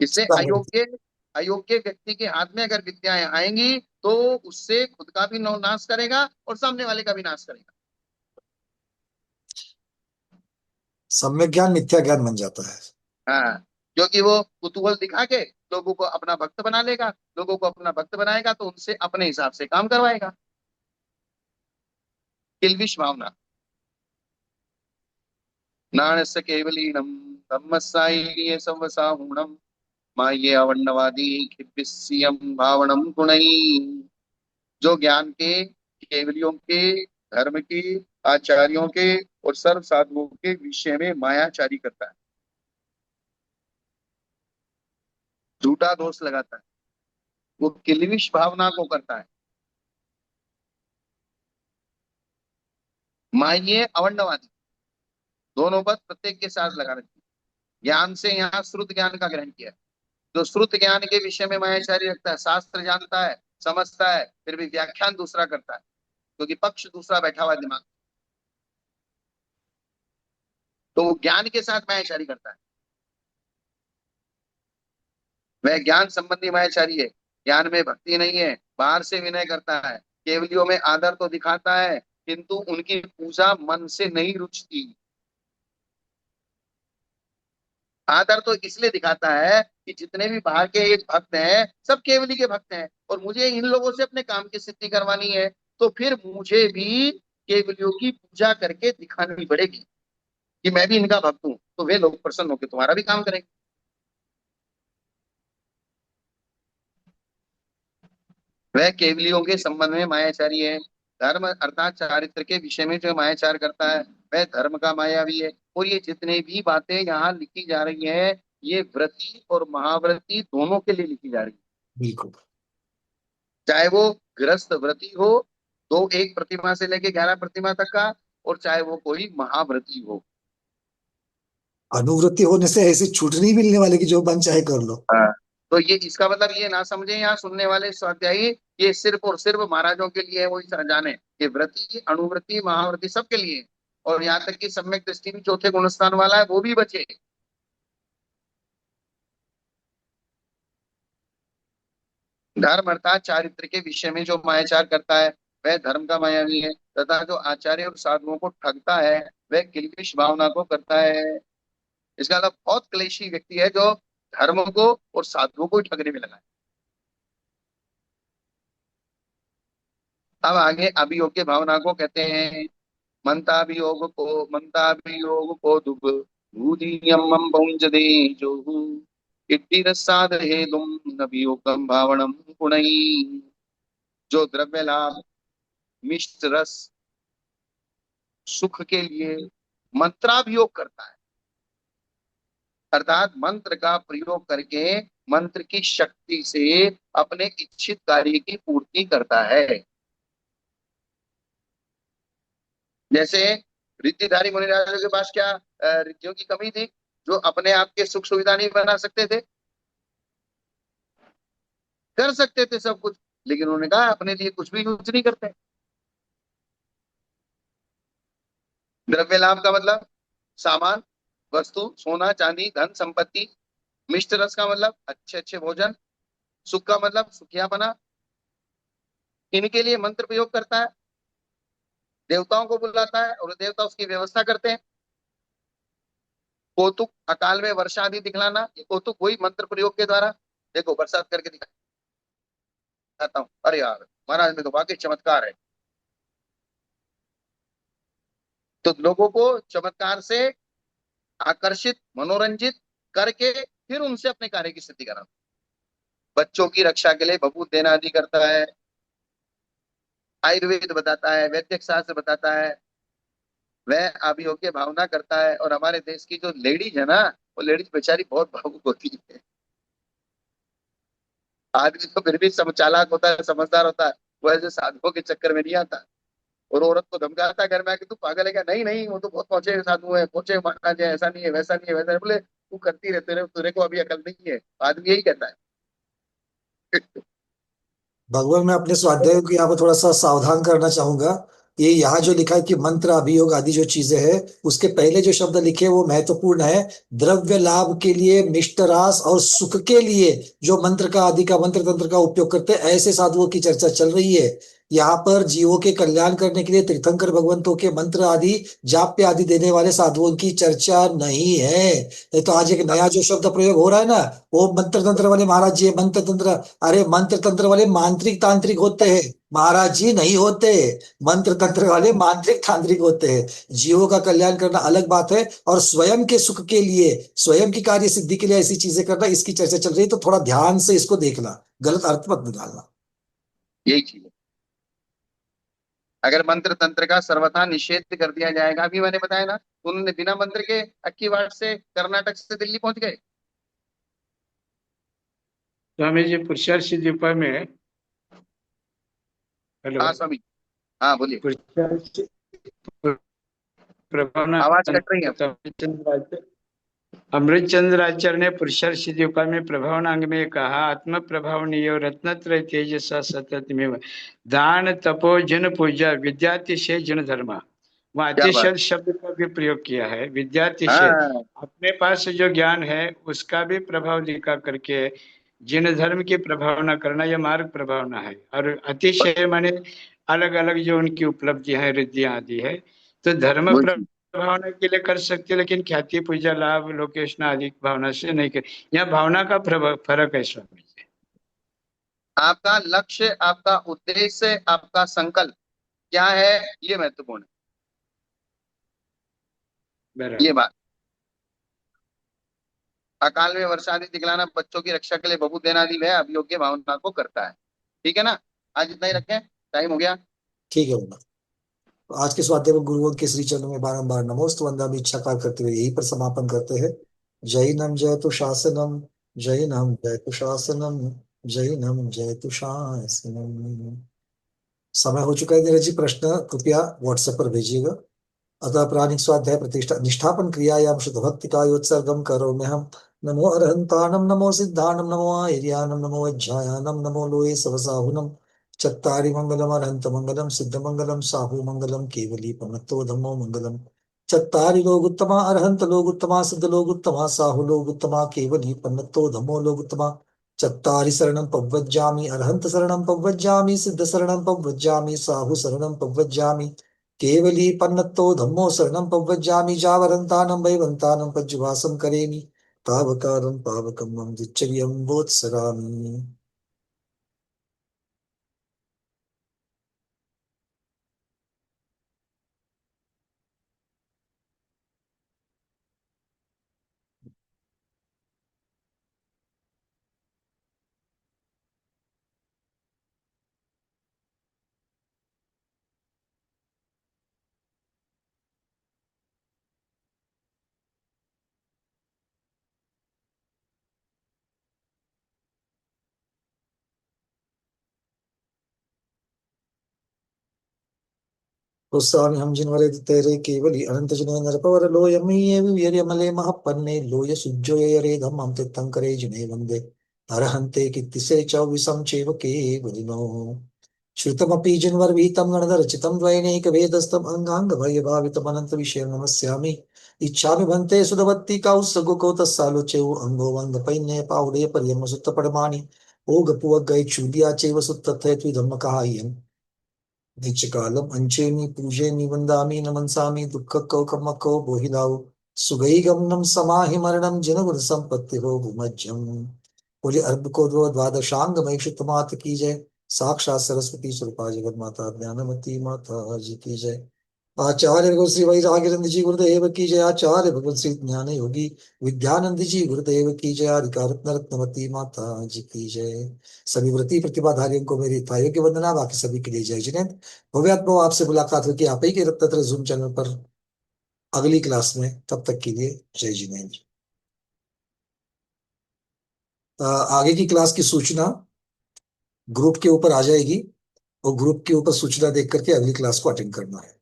इसलिए अयोग्य अयोग्य व्यक्ति के हाथ में अगर विद्याएं आएंगी, तो उससे खुद का भी नाश करेगा और सामने वाले का भी नाश करेगा। सम्यक ज्ञान मिथ्या ज्ञान बन जाता है। हाँ, क्योंकि वो कुतूहल दिखा के लोगों को अपना भक्त बना लेगा, लोगों को अपना भक्त बनाएगा तो उनसे अपने हिसाब से काम करवाएगा। किल्विश भावना। नाणस्य केवलीनम धम्मस्सायी संवसाहुणम माये अवण्णवादी खिप्पिस्सियम भावनम गुणई। जो ज्ञान के, केवलियों के, धर्म के, आचार्यों के और सर्व साधुओं के विषय में मायाचारी करता है, झूठा दोष लगाता है, वो किल्विश भावना को करता है। माये अवण्णवादी, दोनों पद प्रत्येक के साथ लगा रखी। ज्ञान से यहाँ श्रुत ज्ञान का ग्रहण किया। जो श्रुत ज्ञान के विषय में मायाचारी रखता है, शास्त्र जानता है, समझता है, फिर भी व्याख्यान दूसरा करता है, क्योंकि पक्ष दूसरा बैठा हुआ है दिमाग, तो वो ज्ञान के साथ मायाचारी करता है। वह ज्ञान संबंधी मायाचारी है, ज्ञान में भक्ति नहीं है, बाहर से विनय करता है, केवलियों में आदर तो दिखाता है, किंतु उनकी पूजा मन से नहीं रुचती। आदर तो इसलिए दिखाता है कि जितने भी बाहर के एक भक्त हैं, सब केवली के भक्त हैं, और मुझे इन लोगों से अपने काम की सिद्धि करवानी है, तो फिर मुझे भी केवलियों की पूजा करके दिखानी पड़ेगी कि मैं भी इनका भक्त हूं, तो वे लोग प्रसन्न होकर तुम्हारा भी काम करेंगे। वह केवलियों के संबंध में मायाचारी है। धर्म अर्थात चारित्र के विषय में जो मायाचार करता है, वह धर्म का मायावी है। और ये जितने भी बातें यहाँ लिखी जा रही है, ये व्रती और महाव्रती दोनों के लिए लिखी जा रही है। बिल्कुल। चाहे वो गृहस्थ व्रती हो, दो एक प्रतिमा से लेके 11 प्रतिमा तक का, और चाहे वो कोई महाव्रती हो। अनुवृत्ति होने से ऐसी छूट नहीं मिलने वाली कि जो मन चाहे कर लो। हाँ। तो ये इसका मतलब ये ना समझे यहाँ सुनने वाले स्वाध्यायी, ये सिर्फ और सिर्फ महाराजों के लिए है, वही जाने कि व्रती अनुव्रती महाव्रती सबके लिए है। और यहाँ तक कि सम्यक दृष्टि भी चौथे गुणस्थान वाला है, वो भी बचे। धर्म अर्थात चारित्र के विषय में जो मायाचार करता है, वह धर्म का मायावी है, तथा जो आचार्य और साधुओं को ठगता है, वह किल्बिष भावना को करता है। इसका मतलब बहुत क्लेशी व्यक्ति है जो धर्म को और साधुओं को ही ठगने में लगा है। अब आगे अभियोग के भावना को कहते हैं। मंताभियोग को दुख भूतियम पौंजदे जो इट्टी रसाद हेतुम अभियोगम भावनम गुणई। जो द्रव्य लाभ, मिष्ट रस, सुख के लिए मंत्राभियोग करता है, अर्थात मंत्र का प्रयोग करके मंत्र की शक्ति से अपने इच्छित कार्य की पूर्ति करता है। जैसे रिद्धिधारी मुनिराजों के पास क्या रिद्धियों की कमी थी? जो अपने आप के सुख सुविधा नहीं बना सकते थे, कर सकते थे सब कुछ, लेकिन उन्होंने कहा अपने लिए कुछ भी यूज नहीं करते। द्रव्य लाभ का मतलब सामान, वस्तु, सोना चांदी, धन संपत्ति। मिष्ट रस का मतलब अच्छे अच्छे भोजन। सुख का मतलब सुखिया बना। इनके लिए मंत्र प्रयोग करता है, देवताओं को बुलाता है और देवता उसकी व्यवस्था करते हैं। कौतुक, अकाल में वर्षा आदि दिखलाना, ये कौतुक वही मंत्र प्रयोग के द्वारा। देखो बरसात करके दिखाता हूँ, अरे यार महाराज में तो वाकई चमत्कार है। तो लोगों को चमत्कार से आकर्षित, मनोरंजित करके फिर उनसे अपने कार्य की सिद्धि कराना। बच्चों की रक्षा के लिए बबूत देना आदि करता है। आयुर्वेद बताता है, वैद्यक शास्त्र बताता है, वह अभियोग्य भावना करता है। और हमारे देश की जो लेडीज है ना, वो लेडीज बेचारी बहुत भावुक होती है। आदमी तो फिर भी चालाक होता है, समझदार होता है, वो ऐसे साधुओं के चक्कर में नहीं आता। और औरत को धमकाता है घर में आके, तू पागल है क्या? नहीं नहीं, वो तो बहुत पहुंचे साधु है, पहुंचे महाराज है, ऐसा नहीं है वैसा नहीं है वैसा नहीं। बोले तू करती रहते रहे, तेरे को अभी अकल नहीं है। आदमी यही कहता है। भगवान, मैं अपने स्वाध्यायों को यहाँ पर थोड़ा सा सावधान करना चाहूंगा। ये यहाँ जो लिखा है कि मंत्र अभियोग आदि जो चीजें हैं, उसके पहले जो शब्द लिखे हैं वो महत्वपूर्ण है। द्रव्य लाभ के लिए, मिष्ट रास और सुख के लिए जो मंत्र का आदि का मंत्र तंत्र का उपयोग करते हैं, ऐसे साधुओं की चर्चा चल रही है। यहाँ पर जीवों के कल्याण करने के लिए तीर्थंकर भगवंतों के मंत्र आदि, जाप्य आदि देने वाले साधुओं की चर्चा नहीं है। ये तो आज एक नया जो शब्द प्रयोग हो रहा है ना, वो मंत्र तंत्र वाले महाराज जी, मंत्र तंत्र। अरे मंत्र तंत्र वाले मांत्रिक तांत्रिक होते हैं, महाराज जी नहीं होते। मंत्र तंत्र वाले मांत्रिक तांत्रिक होते हैं। जीवों का कल्याण करना अलग बात है, और स्वयं के सुख के लिए, स्वयं की कार्य सिद्धि के लिए ऐसी चीजें करना, इसकी चर्चा चल रही है। तो थोड़ा ध्यान से इसको देखना, गलत अर्थ मत निकालना। यही चीज है। अगर मंत्र तंत्र का सर्वथा निषेध कर दिया जाएगा, अभी मैंने बताया ना, उन्होंने बिना मंत्र के अक्की वाट से कर्नाटक से दिल्ली पहुंच गए। स्वामी जी पुरुषार्थ द्वीपा में, हेलो, हाँ स्वामी, हाँ बोलिए। पुरुषार्थ प्रभावना आवाज कट रही है। अमृत चंद्र आचार्य ने पुरुषार्थ द्वीपा में प्रभावनांग में कहा, आत्म प्रभावनीय रत्नत्रय तेजसा सतत में दान तपो जन पूजा विद्यातिशय जन धर्म। वहाँ क्या बात। अतिशय शब्द का भी प्रयोग किया है, विद्यातिशय। हाँ अपने पास जो ज्ञान है उसका भी प्रभाव दिखा करके जिन धर्म की प्रभावना करना, यह मार्ग प्रभावना है। और अतिशय माने अलग अलग जो उनकी उपलब्धियां है, रिद्धियां आदि है। तो धर्म वही। भावना के लिए कर सकते हैं, लेकिन ख्याति पूजा लाभ लोकेशना आदि भावना से नहीं कर। यहाँ भावना का फर्क है स्वामी जी। आपका लक्ष्य, आपका उद्देश्य, आपका संकल्प क्या है, ये महत्वपूर्ण है। ये बराबर। बात। अकाल में वर्षा आदि दिखलाना, बच्चों की रक्षा के लिए बबूत देना आदि वह अभियोग्य भावना को करता है। ठीक है ना? आज इतना ही रखें, टाइम हो गया। ठीक है बंदा। तो आज के स्वाध्याय में गुरुओं के श्री चरणों में बारंबार नमोस्त वंदना भी इच्छा कार्य करते हुए यही पर समापन करते हैं। जैनम जयतु शासनम, जैनम जयतु शासनम, जैनम जयतु शासनम। समय हो चुका है नीरज जी, प्रश्न कृपया व्हाट्सएप पर भेजिएगा। अतः प्राणिक स्वाध्याय प्रतिष्ठा निष्ठापन क्रियायाम शुद्ध भक्ति का योत्सर्गम करो में हम। नमो अरहंताणम, नमो सिद्धाणम, नमो आयर्याणम, नमो अज्ञायानम, नमो लोये सवसाहुनम। चत्तारि मंगलम अरहंत मंगलम, सिद्ध मंगलम, साहु मंगलम, केवली पमत्तो धम्मो मंगलम। चत्तारि लोगुत्तमा अरहंत लोगुत्तमा, सिद्ध लोगुत्तमा, साहु लोगुत्तमा, केवली पन्नतो धम्मो लोगुत्तमा। चत्तारि शरणं पव्वज्जामि, अरहंत शरणं पव्वज्जामि, सिद्ध शरणं पव्वज्जामि, साहु शरणं पव्वज्जामि, केवली पन्नतो धम्मो शरणं पव्वज्जामि। जावरन्तानं वैवन्तानं पज्जुभासं करेमि, तावकारं पावकं मम दिच्चर्यं वोत्सरामि। तो स्वामी हम जिनवरे तेरे केवली अनंत जने नरपवर लोयमये वीर्यमले महपन्ने लोय सुज्जोय धम्मं तीर्थंकरे जिने वंदे अरहन्ते कीर्तिसे चौविसं चैव केवलिनो श्रुतमपि जिन्वर्वीतं गणदर्चितं द्वैनैकवेदस्थम् अङ्गाङ्गभयभावितमनन्तविषयं नमस्यामि इच्छामि भन्ते सुधवत्ति कौसगुको तस्सालोचेउ अङ्गो वङ्गपैन्ये पावडे पर्यम सुत्तपडमाणि ओ गपुवग्गै चूलिया चैव सुत्तथै त्विधम्मकाय्यम् नित्यकालम अंचेमी पूजेमी वंदामी नमनसामी दुःखकौ बोहिलाऊ सुगैगमनम समाहि मरणम जिनगुण संपत्ति हो भूमज्जम। बोले अर्ब को दो द्वादशांग महिषितमात की जय। साक्षात सरस्वती स्वरूपा जगत माता ज्ञानमती माता जी की जय। आचार्य भगवत श्री वैराग्यनंद जी गुरुदेव की जय। आचार्य भगवत श्री ज्ञान योगी विद्यानंद जी गुरुदेव की जय। हरिकारत्न रत्नवती माता जी की जय। सभी व्रती प्रतिभाधारियों को मेरी थायों की वंदना, बाकी सभी के लिए जय जिनेन्द्र। भव्यात्मा आपसे मुलाकात होगी आप ही के रत्नत्र जूम चैनल पर अगली क्लास में। तब तक के लिए जय जिनेन्द्र। आगे की क्लास की सूचना ग्रुप के ऊपर आ जाएगी और ग्रुप के ऊपर सूचना देख करके अगली क्लास को अटेंड करना है।